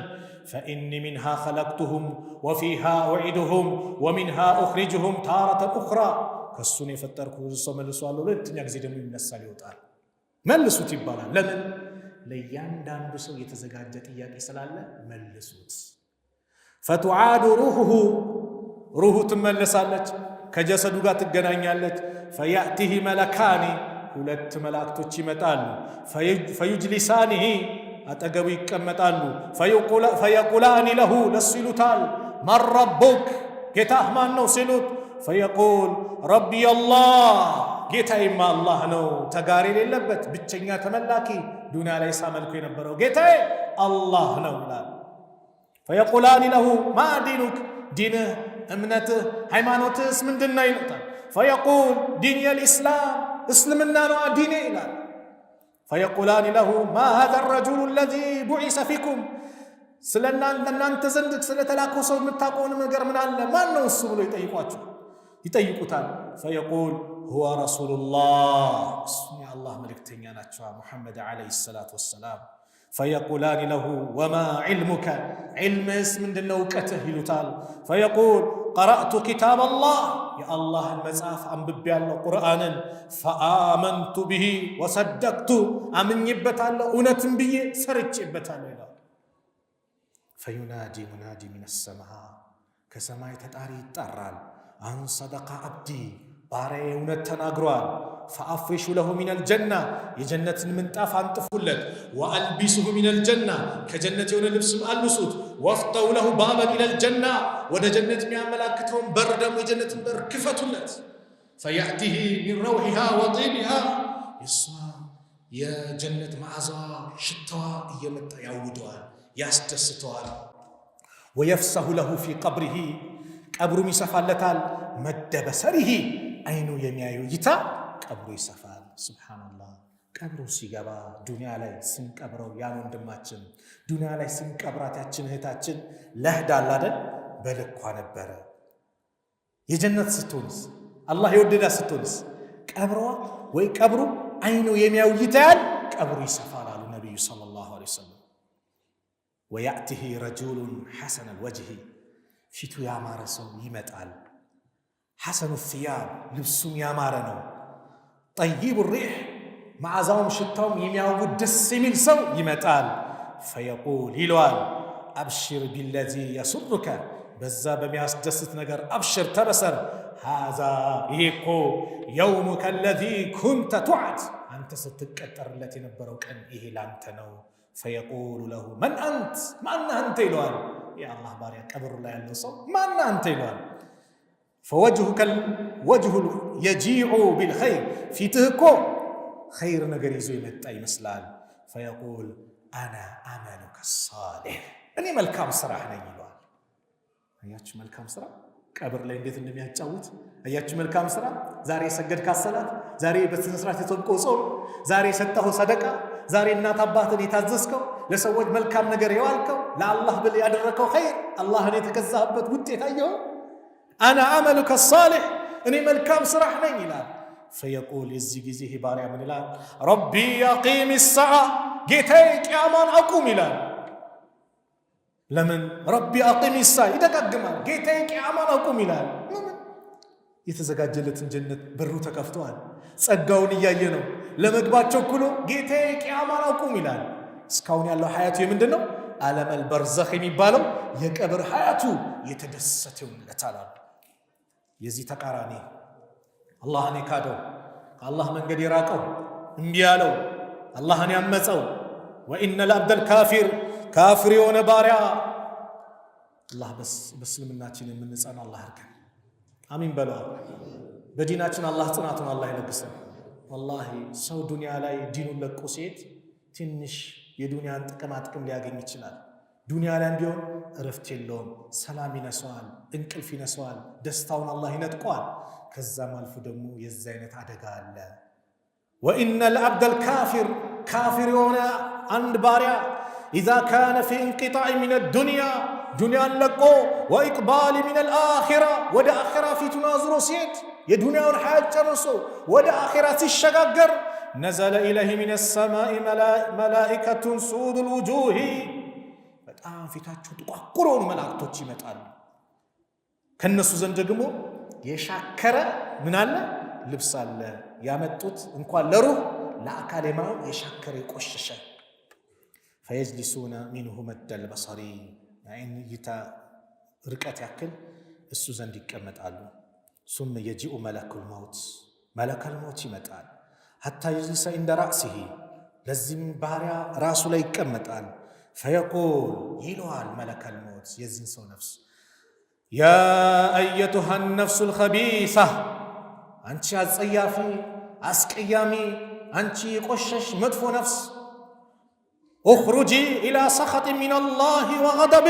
ፈኢኒ ሚንሃ ኸለቅቱሁም ወፊሃ ኡዒዱሁም ወሚንሃ ኡኽሪጁሁም ታረተን ኡኽራ ከእሱን የፈጠርኩ ሰው መልሷለሁ፣ ሁለተኛ ጊዜ ደግሞ ይነሳል ይወጣል። መልሱት ይባላል። ለምን? ለእያንዳንዱ ሰው የተዘጋጀ ጥያቄ ስላለ መልሱት። ፈቱዓዱ ሩሑሁ ሩሁ ትመለሳለች፣ ከጀሰዱ ጋር ትገናኛለች። ፈያእቲህ መለካኒ ሁለት መላእክቶች ይመጣሉ። ፈዩጅሊሳኒሂ አጠገቡ ይቀመጣሉ። ፈየቁላኒ ለሁ ለሱ ይሉታል መን ረቡክ ጌታህ ማን ነው ሲሉት ፈየቁል ረቢ አላህ ጌታዬማ አላህ ነው፣ ተጋሪ የሌለበት ብቸኛ ተመላኪ ዱንያ ላይ ሳመልኩ የነበረው ጌታዬ አላህ ነው ይላል። ፈየቁላኒ ለሁ ማ ዲኑክ ዲንህ እምነትህ ሃይማኖትህስ ምንድን ነው ይሉታል። ፈየቁል ዲንየ ልእስላም እስልምና ነው ዲኔ ይላል። ፈየቁላኒ ለሁ ማ ሃዛ ረጁሉ አለዚ ቡዒሰ ፊኩም ስለ እናንተ ዘንድ ስለተላከው ሰው የምታውቀውን ነገር ምን አለ ማን ነው እሱ ብሎ ይጠይቁታል። ፈየቁል ሁወ ረሱሉላህ እሱ የአላህ መልእክተኛ ናቸው ሙሐመድ ዓለይሂ ሰላቱ ወሰላም። ፈየቁላኒ ለሁ ወማ ዒልሙከ ዒልምህስ ምንድነው እውቀትህ ይሉታል። ፈየቁል ቀረእቱ ኪታብ አላህ የአላህን መጽሐፍ አንብቤያለሁ ቁርአንን ፈአመንቱ ብሂ ወሰደቅቱ አምኜበታለሁ እውነትም ብዬ ሰርቼበታለሁ ይላል። ፈዩናዲ ሙናዲ ሚነ ሰማ ከሰማይ ተጣሪ ይጠራል። አን ሰደቃ አብዲ ባሪያዬ እውነት ተናግሯል። ፈአፍሪሹ ለሁ ሚነል ጀና የጀነትን ምንጣፍ አንጥፉለት። ወአልቢሱሁ ሚነል ጀና ከጀነት የሆነ ልብስም አልብሱት። ወፍተው ለሁ ባበን ኢለል ጀና ወደ ጀነት የሚያመላክተውን በር ደግሞ የጀነትን በር ክፈቱለት። ፈያእቲሂ ሚን ረውሒሃ ወጢቢሃ የሷ የጀነት መዓዛዋ ሽታዋ እየመጣ ያውደዋል ያስደስተዋል። ወየፍሰሁ ለሁ ፊ ቀብሪሂ ቀብሩም ይሰፋለታል። መደ በሰሪሂ አይኑ የሚያዩ እይታ ቀብሩ ይሰፋል። ሱብሓነላህ ቀብሩ ሲገባ ዱንያ ላይ ስንቀብረው ያን ወንድማችን ዱንያ ላይ ስንቀብራት ያችን እህታችን ለህዳል አይደል በልኳ ነበረ። የጀነት ስትሆንስ አላህ የወደዳ ስትሆንስ ቀብሯ ወይ ቀብሩ አይኑ የሚያዩ እይታ ቀብሩ ይሰፋል አሉ ነቢዩ ሰለላሁ ዐለይሂ ወሰለም። ወያእቲሂ ረጁሉን ሐሰነል ወጅሂ ፊቱ ያማረ ሰው ይመጣል። ሐሰኑ ሲያብ ልብሱም ያማረ ነው። ጠይቡ ሪሕ መዓዛውም ሽታውም የሚያውድ ደስ የሚል ሰው ይመጣል። ፈየቁል ይለዋል አብሽር ቢለዚ የሱሩከ በዛ በሚያስደስት ነገር አብሽር ተበሰር። ሃዛ ይሄ እኮ የውሙከ አለዚ ኩንተ ቱዓድ አንተ ስትቀጠርለት የነበረው ቀን ይሄ ላንተ ነው። ፈየቁሉ ለሁ መን አንት ማነህ አንተ ይለዋል። የአላህ ባሪያ ቀብሩ ላይ ያለው ሰው ማነህ አንተ ይለዋል። ፈወጅሁከ ወጅሁ የጂዑ ቢልኸይር ፊትህ እኮ ኸይር ነገር ይዞ የመጣ ይመስላል። ፈየቁል አና አመሉከ ሳሊሕ እኔ መልካም ስራህ ነኝ ይለዋል። አያችሁ መልካም ስራ ቀብር ላይ እንዴት እንደሚያጫውት አያችሁ። መልካም ስራ ዛሬ የሰገድካት ሰላት፣ ዛሬ በስነ ስርዓት የተጾምከው ጾም፣ ዛሬ የሰጠኸው ሰደቃ፣ ዛሬ እናት አባትን የታዘዝከው፣ ለሰዎች መልካም ነገር የዋልከው፣ ለአላህ ብል ያደረከው ኸይር አላህን የተገዛህበት ውጤት አየኸው። አና አመሉከ ሳሊሕ እኔ መልካም ስራህ ነኝ ይላል። ፈየቁል የዚህ ጊዜ ባሪያ ምን ይላል? ረቢ አቂም ሰዓ ጌታዬ ቅያማን አቁም ይላል። ለምን ረቢ አቂም ሰዓ ይደጋግማል። ጌታዬ ቅያማን አቁም ይላል። ለምን የተዘጋጀለትን ጀነት በሩ ተከፍተዋል። ጸጋውን እያየ ነው። ለመግባት ቸኩሎ ጌታዬ ቅያማን አቁም ይላል። እስካሁን ያለው ሀያቱ የምንድን ነው? ዓለመል በርዘኽ የሚባለው የቀብር ሀያቱ የተደሰተው ለታላ የዚህ ተቃራኒ አላህን የካደው ከአላህ መንገድ የራቀው እምቢ ያለው አላህን ያመፀው ወኢነል አብደል ካፊር የሆነ ባሪያ አላህ በእስልምናችን የምንጸና አላህ ያድርገን። አሚን በሉ። በዲናችን አላህ ጽናቱን አላህ ይለግሰን። ወላሂ ሰው ዱንያ ላይ ዲኑን ለቆ ሲሄድ ትንሽ የዱንያን ጥቅም ሊያገኝ ይችላል። ዱንያ ላይ እንዲሆን እረፍት የለውም። ሰላም ይነሰዋል፣ እንቅልፍ ይነሰዋል፣ ደስታውን አላህ ይነጥቀዋል። ከዛም አልፎ ደግሞ የዚህ አይነት አደጋ አለ። ወኢነል አብደል ካፊር የሆነ አንድ ባሪያ ኢዛ ካነ ፊ እንቂጣዕ ሚነ ዱንያ ዱንያን ለቆ ወኢቅባል ሚነል አኺራ ወደ አኺራ ፊቱን አዙሮ ሲሄድ የዱንያውን ሐያት ጨርሶ ወደ አኺራ ሲሸጋገር ነዘለ ኢለይሂ ሚነ ሰማኢ መላኢከቱን ሱዱል ውጁሂ በጣም ፊታቸው ጥቋቁር የሆኑ መላእክቶች ይመጣሉ። ከነሱ ዘንድ ደግሞ የሻከረ ምን አለ? ልብስ አለ። ያመጡት እንኳን ለሩህ ለአካል የማው የሻከረ የቆሸሸ ፈየጅሊሱነ ሚንሁ መደል በሰሪ አይን ይታ ርቀት ያክል እሱ ዘንድ ይቀመጣሉ። ሱም የጂኡ መለከል ሞት ይመጣል። ሐታ ይጅሊሰ ኢንደ ረእሲሂ ለዚህም ባሪያ ራሱ ላይ ይቀመጣል። ፈየቁል ይለዋል መለከል ሞት የዚህን ሰው ነፍስ ያ አየቱሃ ነፍሱል ኸቢሳ አንቺ አጸያፊ አስቀያሚ አንቺ የቆሸሽ መጥፎ ነፍስ ኡኽሩጂ ኢላ ሰኸጢ ሚነላሂ ወገደቢ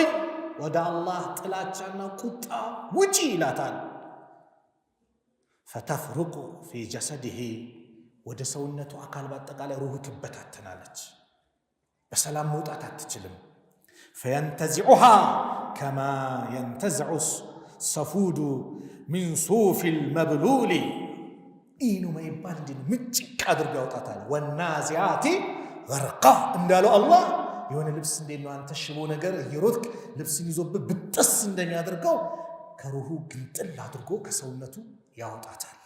ወደ አላህ ጥላቻና ቁጣ ውጪ ይላታል። ፈተፍሩቁ ፊ ጀሰዲሂ ወደ ሰውነቱ አካል በአጠቃላይ ሩሁ ትበታተናለች። በሰላም መውጣት አትችልም። ፈየንተዚዑሃ ከማ የንተዝዑ ሰፉዱ ሚን ሱፊል መብሉሊ ኢኑ መይባል እንዲ ምጭቅ አድርጎ ያውጣታል። ወናዚያቲ ገርቃ እንዳለው አላህ የሆነ ልብስ እንዴት ነው አንተ ሽቦ ነገር እየሮጥክ ልብስን ይዞብህ ብጥስ እንደሚያደርገው ከሩሁ ግንጥል አድርጎ ከሰውነቱ ያወጣታል።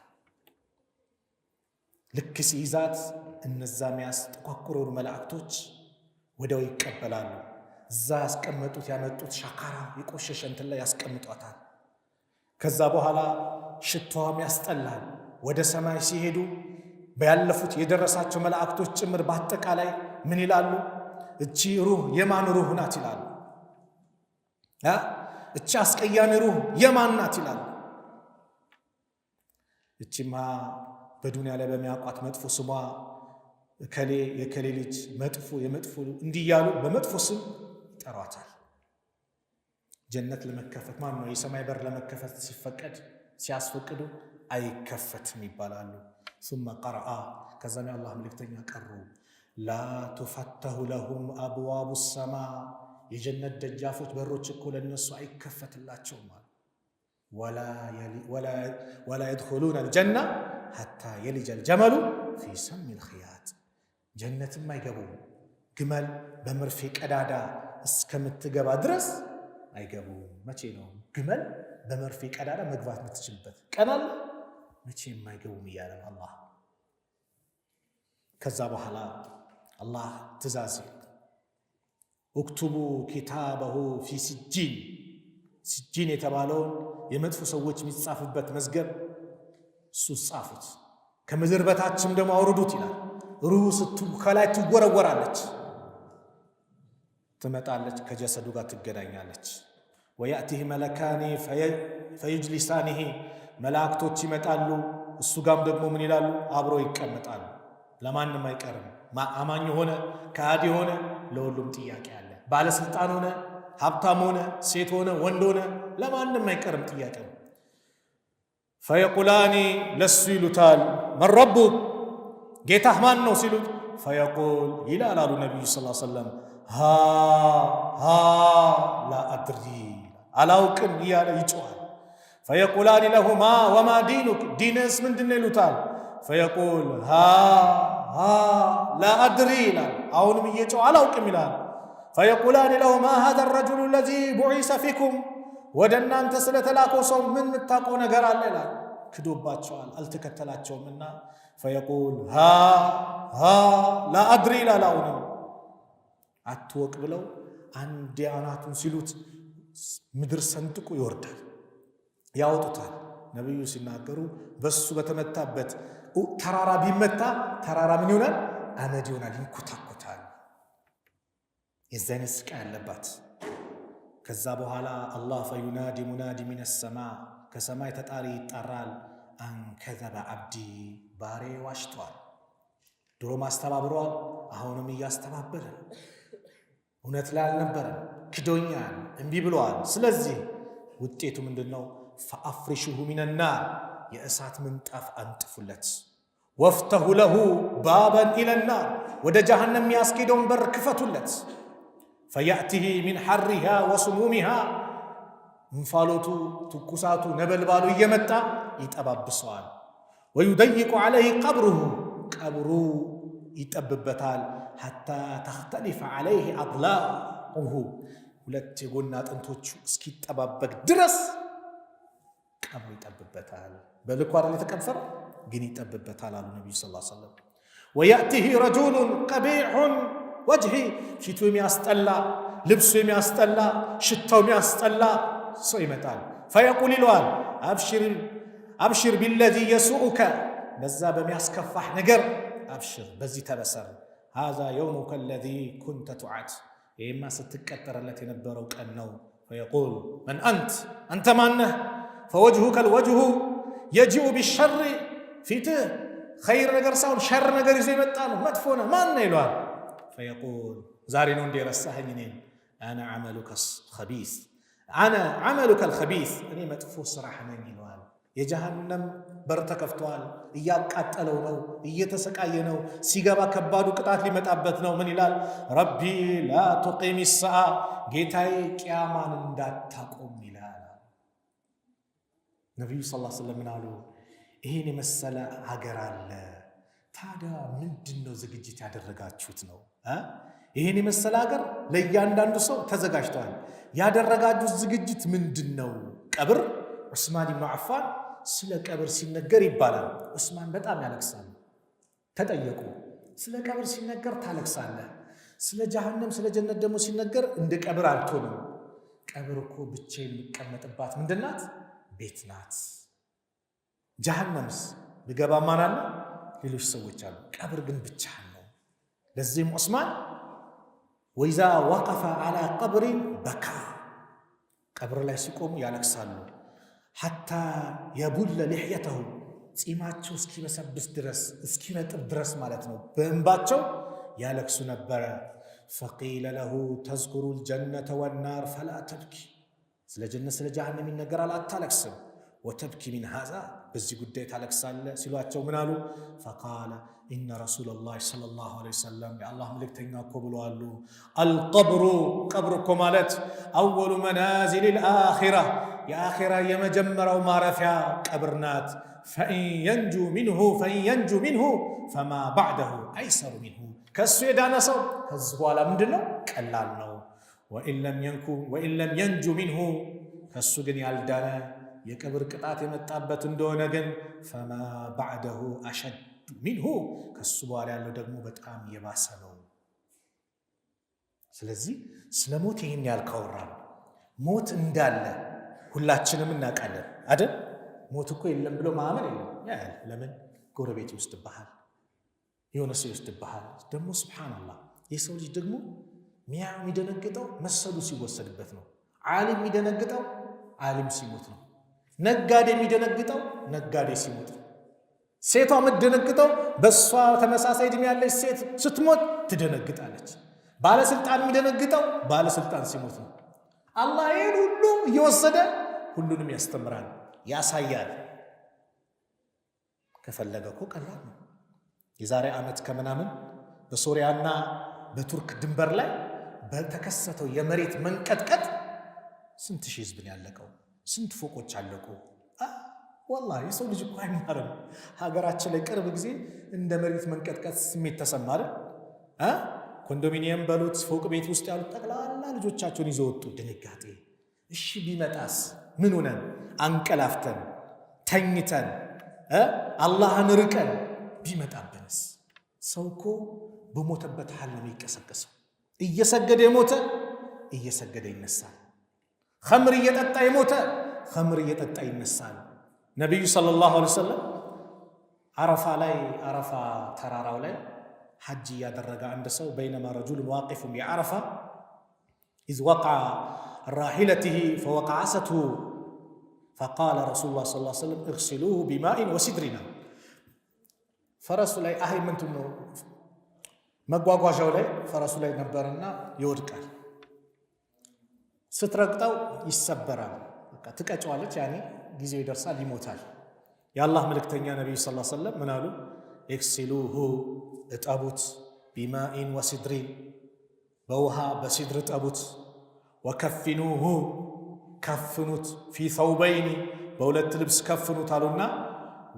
ልክ ሲይዛት እነዛ የሚያስጠቋቁሩ መላእክቶች ወዲያው ይቀበላሉ። እዛ ያስቀመጡት ያመጡት ሻካራ የቆሸሸ እንትን ላይ ያስቀምጧታል። ከዛ በኋላ ሽታዋም ያስጠላል። ወደ ሰማይ ሲሄዱ በያለፉት የደረሳቸው መላእክቶች ጭምር በአጠቃላይ ምን ይላሉ? እቺ ሩህ የማን ሩህ ናት ይላሉ። እቺ አስቀያሚ ሩህ የማን ናት ይላሉ። እቺማ በዱንያ ላይ በሚያውቋት መጥፎ ስሟ እከሌ የከሌ ልጅ መጥፎ የመጥፎ እንዲህ እያሉ በመጥፎ ስም ይጠሯታል። ጀነት ለመከፈት ማን ነው የሰማይ በር ለመከፈት ሲፈቀድ ሲያስፈቅዱ አይከፈትም ይባላሉ። ثم قرأ ከዛም የአላህ መልእክተኛ ቀሩ ላ تفتح لهم أبواب السماء የጀነት ደጃፎች በሮች እኮ ለነሱ አይከፈትላቸውም ولا يدخلون الجنة حتى يلج الجمل في سم الخياط ጀነትም አይገቡም ግመል በመርፌ ቀዳዳ እስከምትገባ ድረስ አይገቡም። መቼ ነው ግመል በመርፌ ቀዳዳ መግባት የምትችልበት ቀናል? መቼም አይገቡም እያለ አላህ። ከዛ በኋላ አላህ ትእዛዝ እክቱቡ ኪታበሁ ፊ ሲጂን ሲጂን የተባለውን የመጥፎ ሰዎች የሚጻፍበት መዝገብ እሱ ጻፉት፣ ከምድር በታችም ደግሞ አውርዱት ይላል። ሩህ ከላይ ትወረወራለች፣ ትመጣለች፣ ከጀሰዱ ጋር ትገናኛለች። ወያእቲህ መለካኒ ፈዩጅሊሳኒሂ መላእክቶች ይመጣሉ፣ እሱ ጋም ደግሞ ምን ይላሉ? አብረው ይቀመጣሉ። ለማንም አይቀርም። አማኝ ሆነ ከሃዲ ሆነ ለሁሉም ጥያቄ አለ። ባለስልጣን ሆነ ሀብታም ሆነ ሴት ሆነ ወንድ ሆነ ለማንም አይቀርም ጥያቄ። ፈየቁላኒ ለሱ ይሉታል መን ረቡክ ጌታህ ማን ነው ሲሉት ፈየቁል ይላል አሉ ነቢዩ ሰለላሁ ዐለይሂ ወሰለም ላ አድሪ አላውቅም እያለ ይጮኻል። ፈየቁላኒ ለሁ ማ ወማ ዲኑክ ዲንስ ምንድን ነው ይሉታል። ፈየቁል ላ አድሪ ይላል። አሁንም እየጮኸ አላውቅም ይላል። ፈየቁላኒ ለሁ ማ ሃዛ ረጁሉ ለዚ ቡዒሰ ፊኩም ወደ እናንተ ስለተላከው ሰው ምን የምታውቀው ነገር አለ ይላል። ክዶባቸዋል፣ አልተከተላቸውምና ፈየቁል ላ አድሪ ይላል። አሁንም አትወቅ ብለው አንድ አናቱን ሲሉት ምድር ሰንጥቆ ይወርዳል፣ ያወጡታል። ነቢዩ ሲናገሩ በሱ በተመታበት ተራራ ቢመታ ተራራ ምን ይሆናል? አመድ ይሆናል፣ ይንኮታኮታል። የዚህ አይነት ስቃይ አለባት። ከዛ በኋላ አላህ ፈዩናዲ ሙናዲ ሚነ ሰማ ከሰማይ ተጣሪ ይጣራል። አንከዘበ አብዲ ባሬ ዋሽቷል። ድሮም አስተባብሯል፣ አሁንም እያስተባበረ እውነት ላይ አልነበረም፣ ክዶኛል፣ እምቢ ብለዋል። ስለዚህ ውጤቱ ምንድን ነው? ፈአፍሪሹሁ ሚነናር የእሳት ምንጣፍ አንጥፉለት። ወፍተሁ ለሁ ባበን ኢለናር ወደ ጀሃነም የሚያስኬደውን በር ክፈቱለት። ፈያእቲሂ ሚን ሐሪሃ ወስሙሚሃ እንፋሎቱ ትኩሳቱ ነበልባሉ እየመጣ ይጠባብሰዋል። ወዩደይቁ ዐለይህ ቀብሩሁ ቀብሩ ይጠብበታል። ሐታ ተኽተሊፈ ዐለይህ አድላዑሁ ሁለት የጎን አጥንቶቹ እስኪጠባበቅ ድረስ ቀብሩ ይጠብበታል። በልኩ አይደል የተቀበረ ግን ይጠብበታል አሉ ነቢዩ ሰለላሁ ዐለይሂ ወሰለም። ወያእቲሂ ረጁሉን ቀቢሑን ወጅሂ ፊቱ የሚያስጠላ ልብሱ የሚያስጠላ ሽታው የሚያስጠላ ሰው ይመጣል። ፈየቁል ይለዋል አብሽር ቢለዚ የሱኡከ በዛ በሚያስከፋህ ነገር አብሽር በዚህ ተበሰር ሃዛ የውሙከ አለዚ ኩንተ ቱዓድ ይህማ ስትቀጠረለት የነበረው ቀን ነው። ፈየቁል መን አንተ ማነህ? ፈወጅሁከ ልወጅሁ የጂኡ ቢሸር ፊትህ ኸይር ነገር ሳይሆን ሸር ነገር ይዞ የመጣ ነው። መጥፎ ነህ ማነህ ይለዋል። ፈየቁል ዛሬ ነው እንደ ረሳኸኝ እኔን አነ ዓመሉከ ልኸቢስ እኔ መጥፎ ስራህ ነኝ ይለዋል። የጀሃነም በር ተከፍቷል። እያቃጠለው ነው፣ እየተሰቃየ ነው። ሲገባ ከባዱ ቅጣት ሊመጣበት ነው። ምን ይላል? ረቢ ላ ቱቂም ሰዓ ጌታዬ ቅያማን እንዳታቆም ይላል። ነቢዩ ሰለላሁ ዐለይሂ ወሰለም ምን አሉ? ይህን የመሰለ ሀገር አለ፣ ታዲያ ምንድን ነው ዝግጅት ያደረጋችሁት ነው? ይህን የመሰለ ሀገር ለእያንዳንዱ ሰው ተዘጋጅተዋል። ያደረጋችሁት ዝግጅት ምንድን ነው? ቀብር ዑስማን ኢብኑ አፋን ስለ ቀብር ሲነገር ይባላል ዑስማን በጣም ያለቅሳል። ተጠየቁ፣ ስለ ቀብር ሲነገር ታለቅሳለህ፣ ስለ ጀሃነም ስለ ጀነት ደግሞ ሲነገር እንደ ቀብር አልቶንም። ቀብር እኮ ብቻ የሚቀመጥባት ምንድናት? ቤት ናት። ጀሃነምስ ብገባ ማን አለ? ሌሎች ሰዎች አሉ። ቀብር ግን ብቻህን ነው። ለዚህም ዑስማን ወኢዛ ወቀፈ ዐላ ቀብሪን በካ ቀብር ላይ ሲቆሙ ያለቅሳሉ። ሐታ የቡለ ልሕየተሁ ጺማቸው እስኪበሰብስ ድረስ እስኪነጥብ ድረስ ማለት ነው። በእንባቸው ያለቅሱ ነበረ። ፈቂለ ለሁ ተዝኩሩ ልጀነተ ወናር ፈላ ተብኪ ስለ ጀነት ስለ ጀሃነም ይነገራል አታለቅስም። ወተብኪ ሚን ሃዛ በዚህ ጉዳይ ታለቅሳለ ሲሏቸው ምን አሉ? ፈቃለ ኢነ ረሱለላህ ሰለላሁ ዐለይሂ ወሰለም የአላህ መልእክተኛ እኮ ብለዋሉ አልቀብሩ ቀብር እኮ ማለት አወሉ መናዚል አኺራ የአኺራ የመጀመሪያው ማረፊያ ቀብር ናት። ፈኢን የንጁ ሚንሁ ፈማ ባዕደሁ አይሰሩ ሚንሁ ከእሱ የዳነ ሰው ከዚህ በኋላ ምንድን ነው? ቀላል ነው። ወኢን ለም የንጁ ሚንሁ ከእሱ ግን ያልዳነ የቀብር ቅጣት የመጣበት እንደሆነ ግን ፈማ ባዕደሁ አሸድ ሚንሁ ከእሱ በኋላ ያለው ደግሞ በጣም የባሰ ነው። ስለዚህ ስለ ሞት ይህን ያልካወራል። ሞት እንዳለ ሁላችንም እናውቃለን አይደል? ሞት እኮ የለም ብሎ ማመን የለም። ለምን ጎረቤት ይወስድብሃል፣ የሆነ ሰው ይወስድብሃል። ደግሞ ሱብሓነላህ የሰው ልጅ ደግሞ የሚደነግጠው መሰሉ ሲወሰድበት ነው። ዓሊም የሚደነግጠው ዓሊም ሲሞት ነው። ነጋዴ የሚደነግጠው ነጋዴ ሲሞት ነው። ሴቷ የምትደነግጠው በእሷ ተመሳሳይ ዕድሜ ያለች ሴት ስትሞት ትደነግጣለች። ባለስልጣን የሚደነግጠው ባለስልጣን ሲሞት ነው። አላህ ይህን ሁሉ እየወሰደ ሁሉንም ያስተምራል፣ ያሳያል። ከፈለገ እኮ ቀላል ነው። የዛሬ ዓመት ከምናምን በሶሪያና በቱርክ ድንበር ላይ በተከሰተው የመሬት መንቀጥቀጥ ስንት ሺህ ህዝብን ያለቀው፣ ስንት ፎቆች አለቁ። ወላሂ የሰው ልጅ እኮ አይማርም። ሀገራችን ላይ ቅርብ ጊዜ እንደ መሬት መንቀጥቀጥ ስሜት ተሰማ አይደል? ኮንዶሚኒየም በሉት ፎቅ ቤት ውስጥ ያሉት ጠቅላላ ልጆቻቸውን ይዘው ወጡ። ድንጋጤ። እሺ ቢመጣስ? ምን ሆነን አንቀላፍተን ተኝተን አላህን ርቀን ቢመጣብንስ? ሰው እኮ በሞተበት ሐል ነው የሚቀሰቀሰው። እየሰገደ የሞተ እየሰገደ ይነሳል። ኸምር እየጠጣ የሞተ ኸምር እየጠጣ ይነሳል። ነቢዩ ሰለላሁ ዐለይሂ ወሰለም አረፋ ተራራው ላይ ሐጅ ያደረገ አንድ ሰው በይነማ ረጁሉን ዋቂፉን ቢዐረፋ ኢዝ ወቀዐ ራሒለቲሂ ፈወቀዐ ሰትሁ ፈቃለ ረሱሉላህ ሰለላሁ ዐለይሂ ወሰለም እግሲሉሁ ቢማኢን ወሲድሪና ፈረሱ ላይ ምንትን ነው መጓጓዣው ላይ ፈረሱ ላይ ነበርና ይወድቃል። ስትረግጠው ይሰበራል። በቃ ትቀጨዋለች። ያኔ ጊዜው ይደርሳል፣ ይሞታል። የአላህ መልእክተኛ ነቢዩ ሰለላሁ ዐለይሂ ወሰለም ምን አሉ? እግሲሉሁ እጠቡት፣ ቢማኢን ወሲድሪን በውሃ በሲድር እጠቡት፣ ወከፊኑሁ ከፍኑት፣ ፊ ሰውበይኒ በሁለት ልብስ ከፍኑት አሉና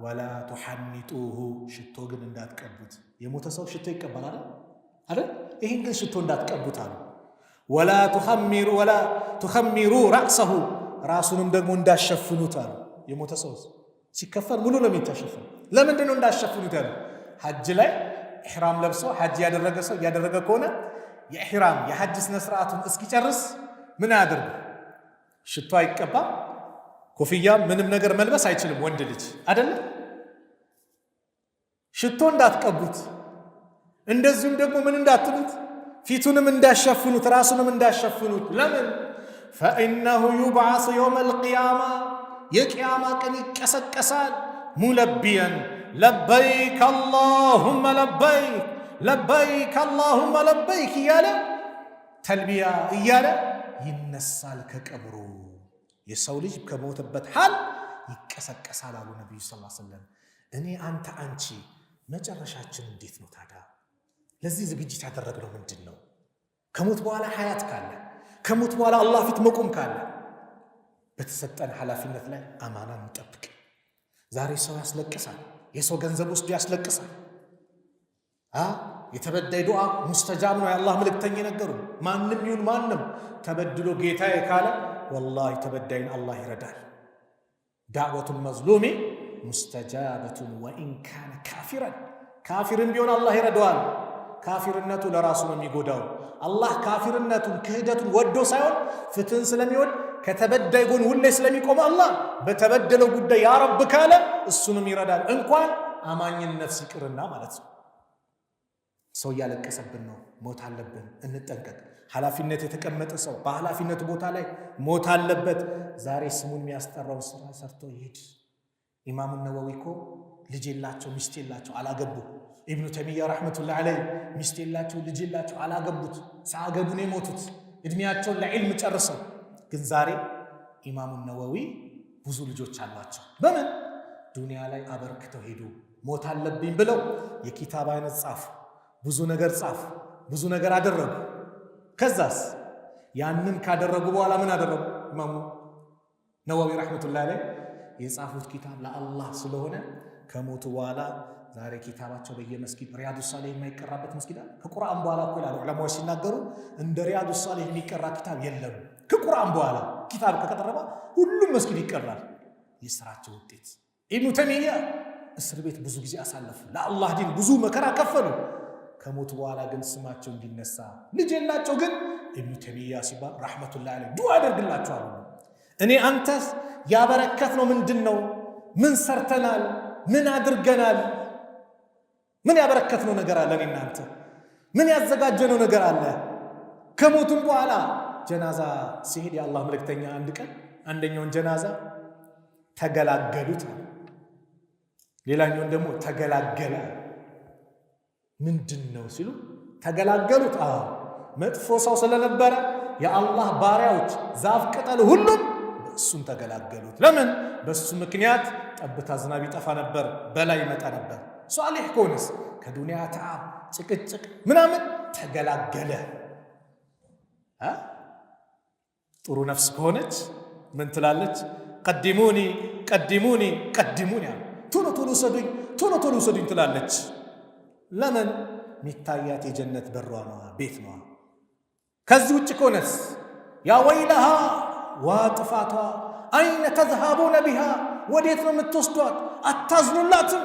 ወላ ቱሐኒጡሁ ሽቶ ግን እንዳትቀቡት። የሞተ ሰው ሽቶ ይቀበላል አይደል? ይህን ግን ሽቶ እንዳትቀቡት አሉ። ወላ ቱኸሚሩ ራእሰሁ ራሱንም ደግሞ እንዳሸፍኑት አሉ። የሞተ ሰው ሲከፈል ሙሉ ነው የሚታሸፈን። ለምንድን ነው እንዳሸፍኑት ያሉ? ሐጅ ላይ ኢሕራም ለብሰው ሐጅ ያደረገ ሰው እያደረገ ከሆነ የኢሕራም የሐጅ ስነ ስርዓቱን እስኪጨርስ ምን አያደርጉ? ሽቶ አይቀባም። ኮፍያ ምንም ነገር መልበስ አይችልም ወንድ ልጅ አይደለም። ሽቶ እንዳትቀቡት እንደዚሁም ደግሞ ምን እንዳትሉት ፊቱንም እንዳሸፍኑት ራሱንም እንዳሸፍኑት ለምን فإنه يبعث يوم القيامة የቂያማ ቀን ይቀሰቀሳል ሙለቢያን ለበይክ اللهم لبيك لبيك اللهم لبيك እያለ ተልቢያ እያለ ይነሳል ከቀብሩ የሰው ልጅ ከሞተበት ሐል ይቀሰቀሳል አሉ ነብዩ ሰለላሁ ዐለይሂ ወሰለም እኔ አንተ አንቺ መጨረሻችን እንዴት ነው ታዲያ ለዚህ ዝግጅት ያደረግነው ምንድነው ከሞት በኋላ ሐያት ካለ ከሞት በኋላ አላህ ፊት መቆም ካለ በተሰጠን ኃላፊነት ላይ አማናን እንጠብቅ ዛሬ ሰው ያስለቅሳል የሰው ገንዘብ ውስጥ ያስለቅሳል የተበዳይ ዱዓ ሙስተጃብ ነው የአላህ መልእክተኛ ነገሩ ማንንም ይሁን ማንንም ተበድሎ ጌታዬ ካለ ወላሂ ተበዳይን አላህ ይረዳል ዳዕወቱል መዝሉሚ ሙስተጃበቱን ወኢን ካነ ካፊራን ካፊርን ቢሆን አላህ ይረዳዋል ካፊርነቱ ለራሱ ነው የሚጎዳው አላህ ካፊርነቱን ክህደቱን ወዶ ሳይሆን ፍትህን ስለሚወድ ከተበዳይ ጎን ሁሌ ስለሚቆም አላህ በተበደለው ጉዳይ ያ ረብ ካለ እሱንም ይረዳል እንኳን አማኝን ነፍስ ይቅርና ማለት ነው ሰው ያለቀሰብን ነው ሞት አለብን እንጠንቀቅ ኃላፊነት የተቀመጠ ሰው በኃላፊነቱ ቦታ ላይ ሞት አለበት ዛሬ ስሙን የሚያስጠራው ስራ ሰርቶ ይሄድ ኢማሙ ነወዊ እኮ ልጅ የላቸው ሚስት የላቸው አላገቡ ኢብኑ ተይሚያ ረህመቱላህ ዐለይሂ ሚስት የላቸው ልጅ የላቸው አላገቡት ሳያገቡ ነው የሞቱት እድሜያቸውን ለዕልም ጨርሰው ግን ዛሬ ኢማሙ ነወዊ ብዙ ልጆች አሏቸው በምን ዱንያ ላይ አበርክተው ሄዱ ሞት አለብኝ ብለው የኪታብ አይነት ጻፉ ብዙ ነገር ጻፉ ብዙ ነገር አደረጉ ከዛስ ያንን ካደረጉ በኋላ ምን አደረጉ ኢማሙ ነወዊ ረህመቱላህ ዐለይሂ የጻፉት ኪታብ ለአላህ ስለሆነ ከሞቱ በኋላ ዛሬ ኪታባቸው በየመስጊድ ሪያዱ ሷሊህ የማይቀራበት መስጊድ አለ ከቁርአን በኋላ እኮ ይላሉ ዑለማዎች ሲናገሩ እንደ ሪያዱ ሷሊህ የሚቀራ ኪታብ የለም ከቁርአን በኋላ ኪታብ ከቀረበ ሁሉም መስጊድ ይቀራል የሥራቸው ውጤት ኢብኑ ተይሚያ እስር ቤት ብዙ ጊዜ አሳለፉ ለአላህ ዲን ብዙ መከራ ከፈሉ ከሞቱ በኋላ ግን ስማቸው እንዲነሳ ልጅ የላቸው ግን ኢብኑ ተይሚያ ሲባል ረህመቱላህ ዐለይሂ ዱዓ ያደርግላቸዋል እኔ አንተስ ያበረከትነው ምንድነው ምን ሰርተናል ምን አድርገናል ምን ያበረከትነው ነገር አለ እኔና አንተ ምን ያዘጋጀነው ነገር አለ ከሞቱም በኋላ ጀናዛ ሲሄድ የአላህ መልእክተኛ አንድ ቀን አንደኛውን ጀናዛ ተገላገሉት ሌላኛውን ደግሞ ተገላገለ ምንድነው ሲሉ ተገላገሉት መጥፎ ሰው ስለነበረ የአላህ ባሪያዎች ዛፍ ቅጠል ሁሉም እሱን ተገላገሉት ለምን በሱ ምክንያት ጠብታ ዝናብ ይጠፋ ነበር በላይ ይመጣ ነበር ሷሊህ ኮንስ ከዱንያ ተዓብ ጭቅጭቅ ምናምን ተገላገለ ጥሩ ነፍስ ከሆነች ምን ትላለች ቀድሙኒ ቀድሙኒ ቀድሙኒ ቶሎ ቶሎ ሰዱኝ ቶሎ ቶሎ ሰዱኝ ትላለች ለምን ሚታያት የጀነት በሯ ነው ቤት ነው ከዚህ ውጭ ከሆነስ ያ ወይለሃ ዋጥፋቷ አይነ ተዝሃቡነ ቢሃ ወዴት ነው የምትወስዷት አታዝኑላትም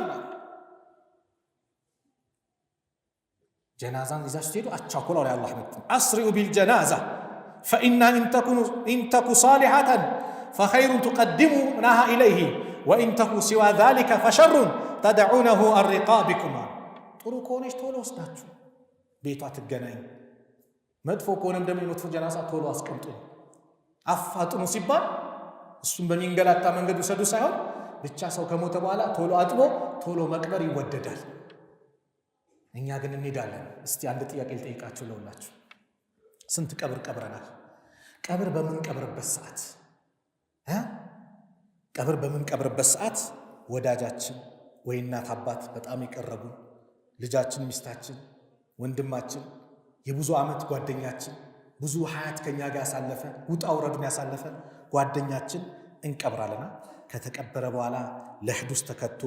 ጀናዛን ይዛችሁ ትሄዱ አቻኩላው ያላህ መጥቶ አስሪኡ ቢልጀናዛ فإن إن تكو صالحة فخير تقدمونها إليه وإن تكو سوى ذلك فشر تدعونه الرقابكم ጥሩ ከሆነች ቶሎ ወስዳችሁ ቤቷ ትገናኝ መጥፎ ከሆነም ደግሞ መጥፎ ጀናዛ ቶሎ አስቀምጡ አፋጥኑ ሲባል እሱም በሚንገላታ መንገድ ወሰዱ ሳይሆን ብቻ ሰው ከሞተ በኋላ ቶሎ አጥቦ ቶሎ መቅበር ይወደዳል እኛ ግን እንሄዳለን እስቲ አንድ ጥያቄ ልጠይቃችሁ ለሁላችሁ ስንት ቀብር ቀብረናል ቀብር በምን ቀብርበት ሰዓት ቀብር በምን ቀብርበት ሰዓት ወዳጃችን ወይ እናት አባት በጣም ይቀርቡ ልጃችን ሚስታችን ወንድማችን የብዙ ዓመት ጓደኛችን ብዙ ሐያት ከኛ ጋር ያሳለፈ ውጣ ውረዱን ያሳለፈ ጓደኛችን እንቀብራለና ከተቀበረ በኋላ ለህዱስ ተከቶ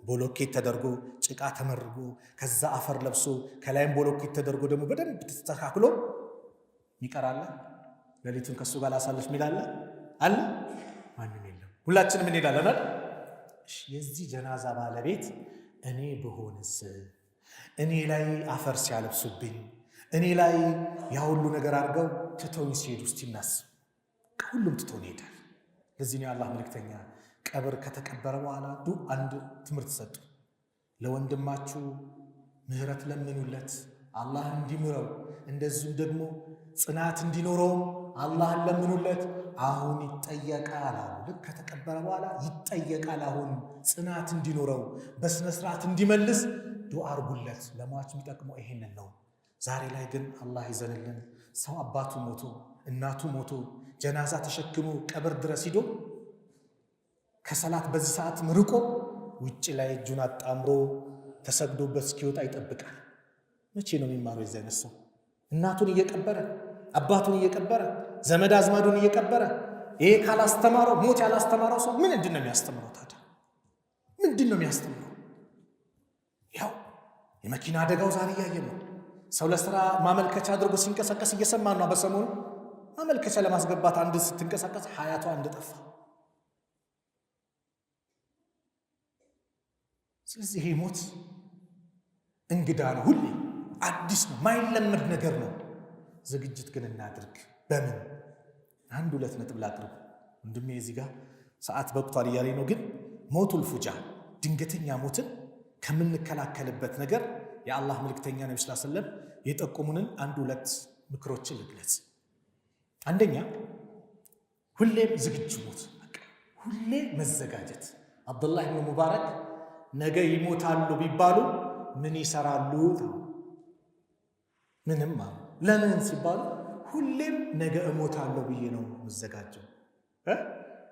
ቦሎኬት ተደርጎ ጭቃ ተመርጎ ከዛ አፈር ለብሶ ከላይም ቦሎኬት ተደርጎ ደግሞ በደንብ ተስተካክሎ ይቀራል ለሊቱን ከሱ ጋር አሳልፍ ሚላለ አለ ማንንም የለም ሁላችንም እንሄዳለን አይደል የዚህ ጀናዛ ባለቤት እኔ በሆንስ እኔ ላይ አፈር ሲያለብሱብኝ እኔ ላይ ያ ሁሉ ነገር አድርገው ትተውኝ ሲሄዱ እስቲናስ ሁሉም ትተው ይሄዳል ለዚህ ነው አላህ መልእክተኛ ቀብር ከተቀበረ በኋላ አንድ ትምህርት ሰጡ ለወንድማችሁ ምህረት ለምኑለት አላህ እንዲምረው፣ እንደዚሁም ደግሞ ጽናት እንዲኖረው አላህን ለምኑለት። አሁን ይጠየቃል አሉ። ልክ ከተቀበረ በኋላ ይጠየቃል። አሁን ጽናት እንዲኖረው በስነ ስርዓት እንዲመልስ ዱዓ አርጉለት። ለሟች የሚጠቅመው ይሄንን ነው። ዛሬ ላይ ግን አላህ ይዘንልን፣ ሰው አባቱ ሞቶ እናቱ ሞቶ ጀናዛ ተሸክሞ ቀብር ድረስ ሂዶ ከሰላት በዚህ ሰዓት ምርቆ ውጭ ላይ እጁን አጣምሮ ተሰግዶበት እስኪወጣ ይጠብቃል። መቼ ነው የሚማረው የዚህ አይነት ሰው? እናቱን እየቀበረ አባቱን እየቀበረ ዘመድ አዝማዱን እየቀበረ ይሄ ካላስተማረው ሞት ያላስተማረው ሰው ምንድን ነው የሚያስተምረው ታዲያ? ምንድን ነው የሚያስተምረው? ያው የመኪና አደጋው ዛሬ እያየን ነው። ሰው ለስራ ማመልከቻ አድርጎ ሲንቀሳቀስ እየሰማን ነው። በሰሞኑ ማመልከቻ ለማስገባት አንድ ስትንቀሳቀስ ሀያቷ እንደጠፋ። ስለዚህ ይሄ ሞት እንግዳ ነው፣ ሁሌ አዲስ ነው፣ ማይለመድ ነገር ነው። ዝግጅት ግን እናድርግ። በምን አንድ ሁለት ነጥብ ላቅርብ። ወንድሜ እዚህ ጋር ሰዓት በቅቷል እያለኝ ነው። ግን ሞቱል ፉጃ ድንገተኛ ሞትን ከምንከላከልበት ነገር የአላህ መልእክተኛ ነብዩ ሰለላሁ ዐለይሂ ወሰለም የጠቆሙንን አንድ ሁለት ምክሮችን ልግለጽ። አንደኛ ሁሌም ዝግጁ ሞት፣ ሁሌ መዘጋጀት። አብዱላህ ኢብኑ ሙባረክ ነገ ይሞታሉ ቢባሉ ምን ይሰራሉ? ምንም አሉ። ለምን ሲባሉ ሁሌም ነገ እሞታለሁ ብዬ ነው መዘጋጀው።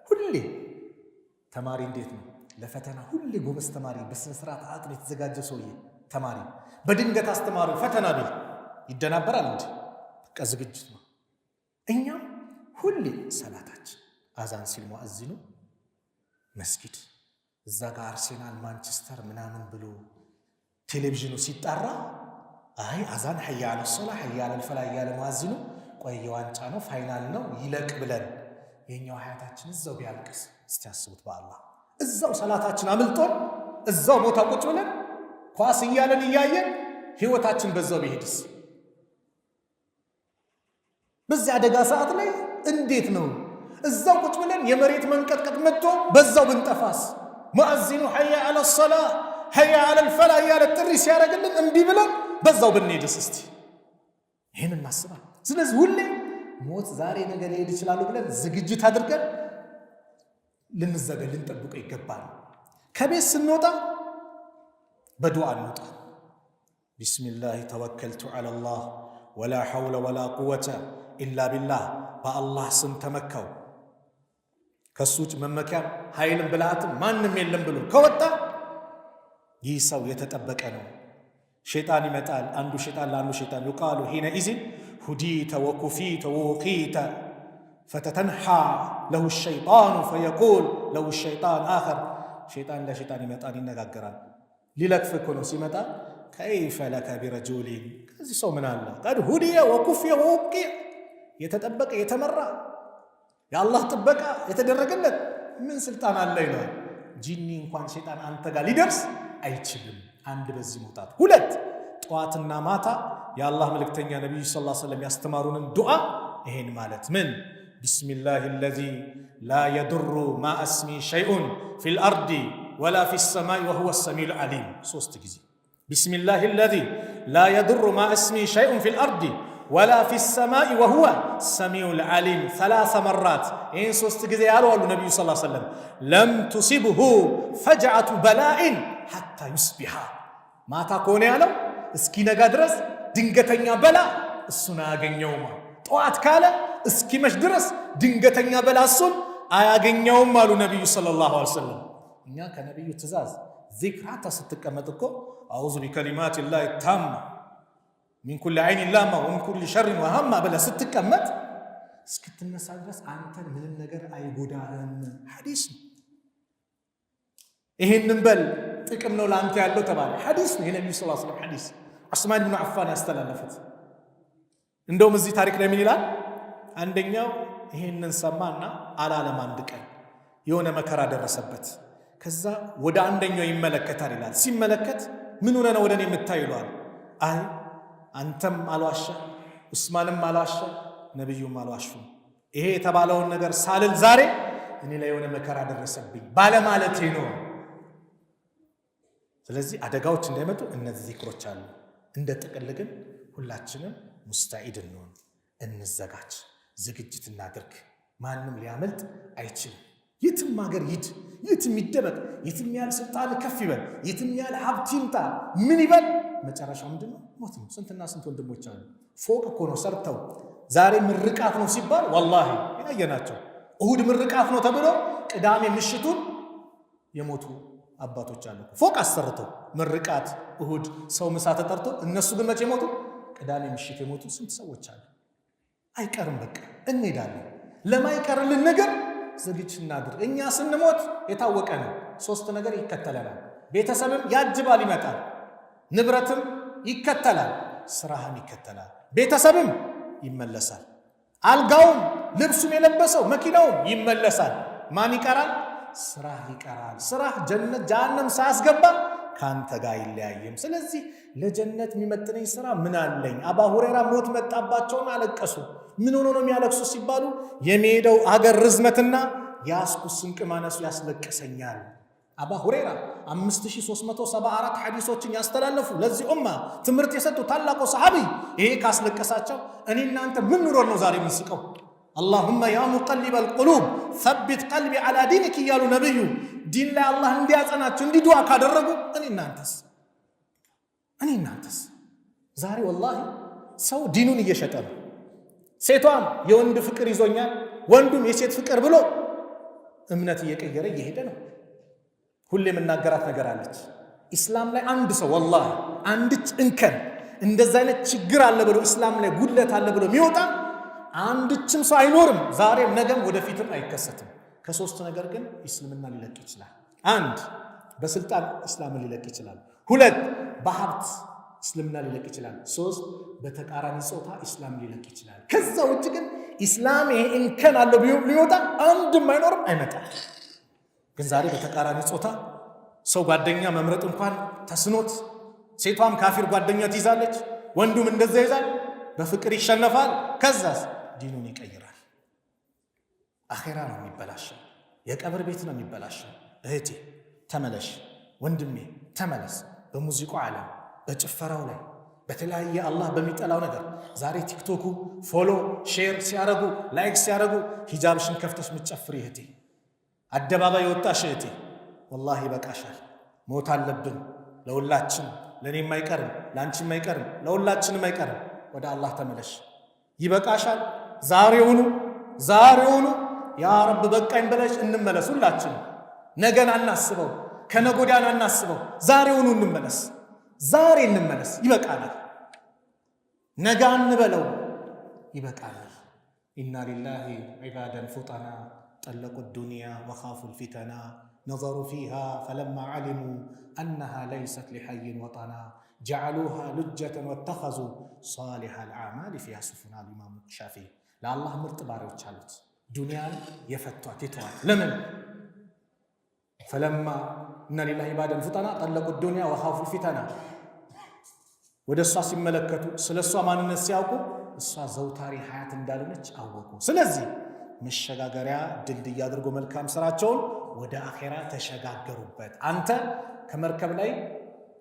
ሁሌ ተማሪ እንዴት ነው ለፈተና ሁሌ ጎበዝ ተማሪ፣ በስነ ስርዓት አጥር የተዘጋጀ ሰውዬ ተማሪ በድንገት አስተማሪ ፈተና ቢል ይደናበራል እንዴ? በቃ ዝግጅት ነው። እኛም ሁሌ ሰላታችን አዛን ሲል ሙአዚኑ መስጊድ እዛ ጋር አርሴናል ማንቸስተር ምናምን ብሎ ቴሌቪዥኑ ሲጣራ አይ አዛን ሐያ አለ ሶላ ሐያ አለ ፈላ ያለ ሙአዚኑ ቆይ ዋንጫ ነው ፋይናል ነው ይለቅ ብለን የኛው ሀያታችን እዛው ቢያልቅስ እስቲ አስቡት። በአላህ እዛው ሰላታችን አምልጦን እዛው ቦታ ቁጭ ብለን ኳስ እያለን እያየን ህይወታችን በዛው ቢሄድስ? በዚህ አደጋ ሰዓት ላይ እንዴት ነው እዛው ቁጭ ብለን የመሬት መንቀጥቀጥ መጥቶ በዛው ብንጠፋስ? ሙአዚኑ ሐያ አለ ሶላ ሐያ አለ ፈላ ያለ ጥሪ ሲያደርግልን እምቢ ብለን በዛው ብንሄድስ? እስቲ ይሄን እናስባለን። ስለዚህ ሁሌ ሞት ዛሬ ነገ ሊሄድ ይችላል ብለን ዝግጅት አድርገን ልንዘጋጅ ልንጠብቀው ይገባል። ከቤት ስንወጣ በዱዓ እንውጣ። ቢስሚላህ ተወከልቱ ዐለላህ ወላ ሐውለ ወላ ቁወተ ኢላ ቢላህ፣ በአላህ ስም ተመካው ከሱ ውጭ መመኪያ ኃይልም ብልሃትም ማንም የለም ብሎ ከወጣ ይህ ሰው የተጠበቀ ነው። ሸይጣን ይመጣል፣ አንዱ ሸይጣን ለአንዱ ሸይጣን ይቃሉ ሒነኢዝን ሁዲተ ወኩፊተ ወወቂተ ፈተተንሓ ለሁ ሸይጣኑ ፈየቁል ለሁ ሸይጣን አኸር። ሸይጣን ለሸይጣን ይመጣል፣ ይነጋገራል። ሊለክፍ እኮ ነው ሲመጣ ከይፈ ለከ ቢረጁሊን፣ ከዚህ ሰው ምን አለ ቀድ ሁዲየ ወኩፊየ ወወቂየ፣ የተጠበቀ የተመራ የአላህ ጥበቃ የተደረገለት ምን ስልጣን አለ ይለዋል። ጂኒ እንኳን ሸይጣን አንተ ጋር ሊደርስ አይችልም። አንድ በዚህ መውጣት። ሁለት ጠዋትና ማታ የአላህ መልእክተኛ ነቢዩ ሰለላሁ ዐለይሂ ወሰለም ያስተማሩንን ዱዓ ይሄን ማለት ምን ቢስሚላሂ አለዚ ላ የዱሩ ማ እስሚ ሸይኡን ፊል አርዲ ወላ ፊ ሰማይ ወሁወ ሰሚዑል ዓሊም። ሶስት ጊዜ ቢስሚላሂ አለዚ ላ የዱሩ ማ እስሚ ሸይኡን ፊል አርዲ ወላ ፊ ሰማይ ወሁወ ሰሚዑል ዓሊም 3 መራት። ይህን 3 ጊዜ ያሉ አሉ ነቢዩ ሰለላሁ ዐለይሂ ወሰለም ለም ቱሲብሁ ፈጅዐቱ በላኢን ሐታ ዩስቢሃ። ማታ ከሆነ ያለው እስኪነጋ ድረስ ድንገተኛ በላ እሱን አያገኘውም። ጠዋት ካለ እስኪመሽ ድረስ ድንገተኛ በላ እሱን አያገኘውም አሉ ነቢዩ ሰለላሁ ዐለይሂ ወሰለም። እኛ ከነቢዩ ትእዛዝ ዚክራታ ስትቀመጥ እኮ አዑዙ ቢከሊማት ላሂ ታማ ሚን ኩሊ ዐይኒን ላማ ወሚን ኩሊ ሸሪን ወሃማ ብለህ ስትቀመጥ እስክትነሳ ድረስ አንተን ምንም ነገር አይጎዳህም። ሐዲስ ነው። ይሄንን በል ጥቅም ነው ለአንተ ያለው ተባለ። ሐዲስ ነው የነቢዩ ሰለላሁ ዐለይሂ ወሰለም ሐዲስ። ዑስማን ብኑ አፋን ያስተላለፉት። እንደውም እዚህ ታሪክ ላይ ምን ይላል? አንደኛው ይሄንን ሰማና አላለም። አንድ ቀን የሆነ መከራ ደረሰበት። ከዛ ወደ አንደኛው ይመለከታል ይላል። ሲመለከት ምን ሆነ ነው ወደ እኔ የምታይ ይለዋል። አይ አንተም አልዋሻ ዑስማንም አልዋሻ ነቢዩም አልዋሹም። ይሄ የተባለውን ነገር ሳልል ዛሬ እኔ ላይ የሆነ መከራ ደረሰብኝ ባለማለቴ ነው። ስለዚህ አደጋዎች እንዳይመጡ እነዚህ ዚክሮች አሉ። እንደ ጥቅል ግን ሁላችንም ሙስተዒድ እንሆን፣ እንዘጋጅ፣ ዝግጅት እናድርግ። ማንም ሊያመልጥ አይችልም። የትም ሀገር ሂድ፣ የትም ይደበቅ፣ የትም ያህል ስልጣን ከፍ ይበል፣ የትም ያህል ሀብት ይምጣ፣ ምን ይበል፣ መጨረሻው ምንድን ነው? ሞት ነው። ስንትና ስንት ወንድሞች አሉ ፎቅ እኮ ነው ሰርተው ዛሬ ምርቃት ነው ሲባል ወላሂ ያየናቸው እሁድ ምርቃት ነው ተብሎ ቅዳሜ ምሽቱን የሞቱ አባቶች አሉ። ፎቅ አሰርተው ምርቃት እሁድ ሰው ምሳ ተጠርቶ እነሱ ግን መቼ ሞቱ? ቅዳሜ ምሽት የሞቱ ስንት ሰዎች አሉ። አይቀርም፣ በቃ እንሄዳለን። ለማይቀርልን ነገር ዝግጅት እናድርግ። እኛ ስንሞት የታወቀ ነው፣ 3 ነገር ይከተለናል። ቤተሰብም ያጅባል ይመጣል፣ ንብረትም ይከተላል፣ ስራህም ይከተላል። ቤተሰብም ይመለሳል፣ አልጋውም፣ ልብሱም የለበሰው መኪናውም ይመለሳል። ማን ይቀራል? ስራህ ይቀራል። ስራህ ጀነት ጀሃነም ሳያስገባ ካንተ ጋር አይለያይም። ስለዚህ ለጀነት የሚመጥነኝ ስራ ምን አለኝ? አባ ሁረይራ ሞት መጣባቸውና አለቀሱ። ምን ሆኖ ነው የሚያለቅሱ ሲባሉ የሚሄደው አገር ርዝመትና ያስኩት ስንቅ ማነሱ ያስለቅሰኛል። አባ ሁረይራ 5374 ሐዲሶችን ያስተላለፉ ለዚህ ኡማ ትምህርት የሰጡ ታላቁ ሰሃቢ ይሄ ካስለቀሳቸው እኔ እናንተ ምን ኑሮ ነው ዛሬ የምንስቀው? አላሁመ ያ ሙቀሊበል ቁሉብ ሰቢት ቀልቢ ዐላ ዲኒክ እያሉ ነብዩ ዲን ላይ አላህ እንዲያጸናቸው እንዲዱዓ ካደረጉ እኔ እናንተስ ዛሬ ወላሂ ሰው ዲኑን እየሸጠ ነው። ሴቷም የወንድ ፍቅር ይዞኛል፣ ወንዱም የሴት ፍቅር ብሎ እምነት እየቀየረ እየሄደ ነው። ሁሌ የምናገራት ነገር አለች። ኢስላም ላይ አንድ ሰው ወላሂ አንድች እንከን እንደዛ አይነት ችግር አለ ብሎ ኢስላም ላይ ጉድለት አለ ብሎ የሚወጣ አንድችም ሰው አይኖርም። ዛሬም ነገም ወደፊትም አይከሰትም። ከ3 ነገር ግን እስልምና ሊለቅ ይችላል። 1 በስልጣን እስላምን ሊለቅ ይችላል። 2 በሀብት እስልምና ሊለቅ ይችላል። 3 በተቃራኒ ጾታ እስላም ሊለቅ ይችላል። ከዛ ውጭ ግን ኢስላም ይሄ እንከን አለው ሊወጣ አንድም አይኖርም፣ አይመጣም። ግን ዛሬ በተቃራኒ ጾታ ሰው ጓደኛ መምረጥ እንኳን ተስኖት፣ ሴቷም ካፊር ጓደኛ ትይዛለች፣ ወንዱም እንደዛ ይዛል፣ በፍቅር ይሸነፋል። ከዛስ ዲኑን ይቀይራል። አኼራ ነው የሚበላሸው፣ የቀብር ቤት ነው የሚበላሸው። እህቴ ተመለሽ፣ ወንድሜ ተመለስ። በሙዚቃው ዓለም፣ በጭፈራው ላይ፣ በተለያየ አላህ በሚጠላው ነገር ዛሬ ቲክቶኩ ፎሎ ሼር ሲያረጉ ላይክ ሲያረጉ ሂጃብሽን ከፍተሽ ምትጨፍሪ እህቴ፣ አደባባይ የወጣሽ እህቴ ወላሂ ይበቃሻል። ሞት አለብን ለሁላችን። ለእኔም አይቀርም፣ ለአንቺም አይቀርም፣ ለሁላችንም አይቀርም። ወደ አላህ ተመለሽ፣ ይበቃሻል። ዛሬውኑ ያ ረብ በቃኝ ብለሽ እንመለስ። ሁላችን ነገን አናስበው፣ ከነጎዳን አናስበው። ዛሬውኑ እንመለስ፣ ዛሬ እንመለስ። ይበቃናል። ነገ አንበለው፣ ይበቃናል። ኢና ሊላሂ ዒባደን ፉጠና ጠለቁ ዱንያ ወኻፉ ልፊተና ነዘሩ ፊሃ ፈለማ ዓሊሙ አነሃ ለይሰት ሊሐይን ወጠና ጀዓሉሃ ሉጀተን ወተኸዙ ሷሊሐ ልአዕማል ፊሃ ሱፉና። ኢማሙ ሻፊዒ ለአላህ ምርጥ ባሪያዎች አሉት፣ ዱንያን የፈቷት የተዋት። ለምን? ፈለማ እነ ሊላሂ ዒባደን ፉጠና ጠለቁ ዱንያ ወኻፉ ልፊተና። ወደ እሷ ሲመለከቱ ስለ እሷ ማንነት ሲያውቁ እሷ ዘውታሪ ሀያት እንዳልሆነች አወቁ። ስለዚህ መሸጋገሪያ ድልድይ አድርጎ መልካም ስራቸውን ወደ አኼራ ተሸጋገሩበት። አንተ ከመርከብ ላይ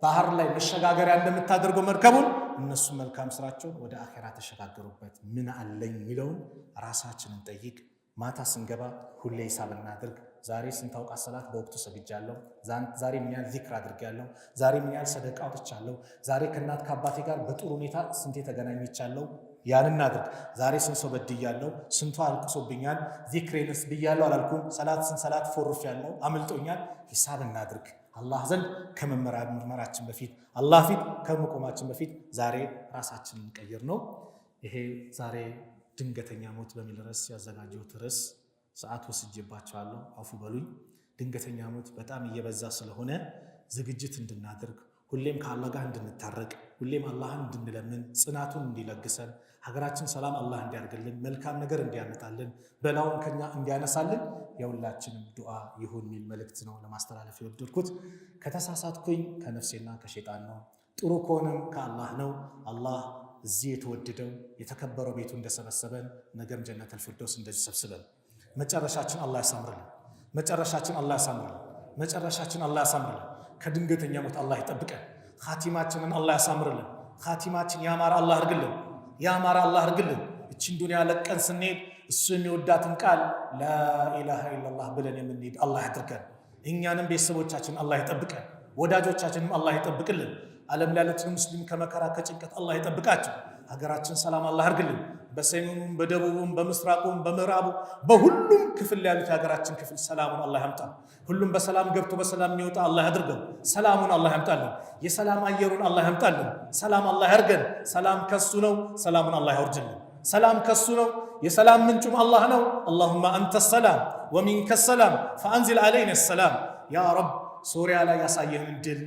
ባህር ላይ መሸጋገሪያ እንደምታደርገው መርከቡን እነሱ መልካም ስራቸውን ወደ አኼራ ተሸጋገሩበት። ምን አለኝ የሚለውን ራሳችንን ጠይቅ። ማታ ስንገባ ሁሌ ሂሳብ እናድርግ። ዛሬ ስንት አውቃት ሰላት በወቅቱ ሰግጃለሁ? ዛሬ ምን ያህል ዚክር አድርጌያለሁ? ዛሬ ምን ያህል ሰደቃ አውጥቻለሁ? ዛሬ ከእናት ከአባቴ ጋር በጥሩ ሁኔታ ስንቴ ተገናኝቻለሁ? ያን እናድርግ። ዛሬ ስንት ሰው በድያለሁ? ስንቱ አልቅሶብኛል? ዚክሬንስ ብያለሁ አላልኩም? ሰላት ፎርፌያለሁ አምልጦኛል? ሂሳብ እናድርግ። አላህ ዘንድ ከመመራችን በፊት አላህ ፊት ከመቆማችን በፊት ዛሬ ራሳችንን እንቀይር ነው። ይሄ ዛሬ ድንገተኛ ሞት በሚል ርዕስ ያዘጋጀሁት ርዕስ ሰዓት ወስጄባቸዋለሁ፣ አፉ በሉኝ። ድንገተኛ ሞት በጣም እየበዛ ስለሆነ ዝግጅት እንድናደርግ፣ ሁሌም ከአላህ ጋር እንድንታረቅ፣ ሁሌም አላህን እንድንለምን፣ ጽናቱን እንዲለግሰን፣ ሀገራችን ሰላም አላህ እንዲያርግልን፣ መልካም ነገር እንዲያመጣልን፣ በላውን ከኛ እንዲያነሳልን የሁላችንም ዱዓ ይሁን የሚል መልእክት ነው ለማስተላለፍ የወደድኩት። ከተሳሳትኩኝ ከነፍሴና ከሸይጣን ነው፣ ጥሩ ከሆነም ከአላህ ነው። አላህ እዚህ የተወደደው የተከበረው ቤቱ እንደሰበሰበን ነገም ጀነተል ፊርደውስ እንደዚህ ሰብስበን መጨረሻችን አላህ ያሳምርልን። ከድንገተኛ ሞት አላህ ይጠብቀን። ኻቲማችንን አላህ ያሳምርልን። ኻቲማችን ያማረ አላህ አድርግልን። ያማረ አላህ አድርግልን። እቺን ዱንያ ለቀን ስንሄድ እሱ የሚወዳትን ቃል ላኢላሃ ኢላላህ ብለን የምንሄድ አላህ ያድርገን። እኛንም ቤተሰቦቻችን አላህ ይጠብቀን። ወዳጆቻችንም አላህ ይጠብቅልን። ዓለም ላይ ያሉትን ሙስሊም ከመከራ ከጭንቀት አላህ ይጠብቃቸው። ሀገራችን ሰላም አላህ ያርግልን። በሰሜኑም በደቡቡም በምስራቁም በምዕራቡ በሁሉም ክፍል ያሉት የሀገራችን ክፍል ሰላሙን አላህ ያምጣ። ሁሉም በሰላም ገብቶ በሰላም የሚወጣ አላህ ያድርገው። ሰላሙን አላህ ያምጣልን። የሰላም አየሩን አላህ ያምጣልን። ሰላም አላህ ያርገን። ሰላም ከሱ ነው። ሰላሙን አላህ ያወርድልን። ሰላም ከሱ ነው። የሰላም ምንጩም አላህ ነው። አላሁማ አንተ ሰላም ወሚንከ ሰላም ፈአንዚል አለይና ሰላም። ያ ረብ ሶሪያ ላይ ያሳየህን ድል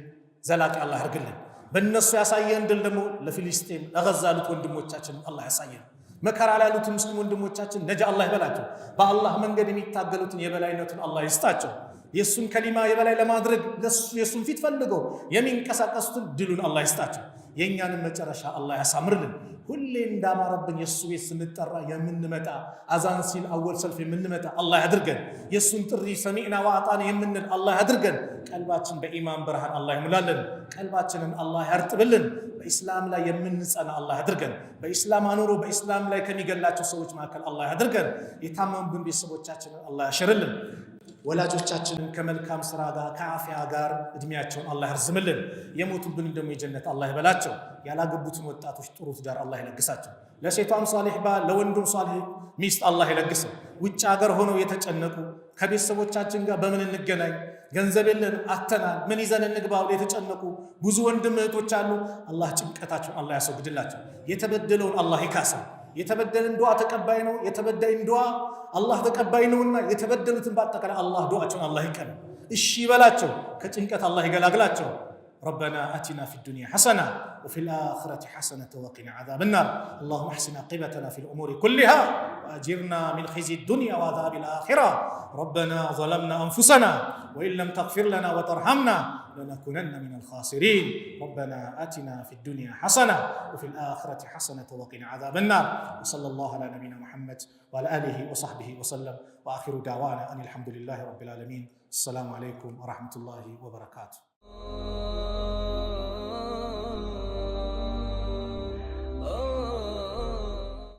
ዘላቂ አላህ ያርግልን። በእነሱ ያሳየህን ድል ደግሞ ለፊሊስጤም ለገዛ ያሉት ወንድሞቻችን አላህ ያሳየን። መከራ ላይ ያሉት ሙስሊም ወንድሞቻችን ነጃ አላህ ይበላቸው። በአላህ መንገድ የሚታገሉትን የበላይነቱን አላህ ይስጣቸው። የሱን ከሊማ የበላይ ለማድረግ የሱን ፊት ፈልገው የሚንቀሳቀሱትን ድሉን አላህ ይስጣቸው። የእኛንም መጨረሻ አላህ ያሳምርልን። ሁሌ እንዳማረብን የሱ ቤት ስንጠራ የምንመጣ አዛን ሲል አወል ሰልፍ የምንመጣ አላህ ያድርገን። የሱን ጥሪ ሰሚዕና ወአጣና የምንል አላህ ያድርገን። ቀልባችን በኢማን ብርሃን አላህ ይሙላልን። ቀልባችንን አላህ ያርጥብልን። በኢስላም ላይ የምንጸና አላህ ያድርገን። በኢስላም አኑሮ በኢስላም ላይ ከሚገላቸው ሰዎች መካከል አላህ ያድርገን። የታመሙብን ቤተሰቦቻችንን አላህ ያሽርልን። ወላጆቻችንን ከመልካም ስራ ጋር ከአፊያ ጋር እድሜያቸውን አላህ ያርዝምልን። የሞቱብን ደግሞ የጀነት አላህ ይበላቸው። ያላገቡትን ወጣቶች ጥሩ ትዳር አላህ ይለግሳቸው። ለሴቷም ሷሊህ ባል ለወንዱም ሷሊህ ሚስት አላህ ይለግሰው። ውጭ ሀገር ሆነው የተጨነቁ ከቤተሰቦቻችን ጋር በምን እንገናኝ፣ ገንዘብ የለን አተናል፣ ምን ይዘን እንግባው የተጨነቁ ብዙ ወንድም እህቶች አሉ። አላህ ጭንቀታቸውን አላህ ያስወግድላቸው። የተበደለውን አላህ ይካሰው። የተበደለን ዱዓ ተቀባይ ነው። የተበዳይን ዱዓ አላህ ተቀባይ ነውና የተበደሉትን በአጠቃላይ አላህ ዱዓቸውን አላህ ይቀበል። እሺ ይበላቸው። ከጭንቀት አላህ ይገላግላቸው። ربنا آتنا في الدنيا حسنة وفي الآخرة حسنة وقنا عذاب النار اللهم احسن عاقبتنا في الأمور كلها وأجرنا من خزي الدنيا وعذاب الآخرة ربنا ظلمنا أنفسنا وإن لم تغفر لنا وترحمنا لنكونن من الخاسرين ربنا آتنا في الدنيا حسنة وفي الآخرة حسنة وقنا عذاب النار وصلى الله على نبينا محمد وعلى آله وصحبه وسلم وآخر دعوانا أن الحمد لله رب العالمين السلام عليكم ورحمة الله وبركاته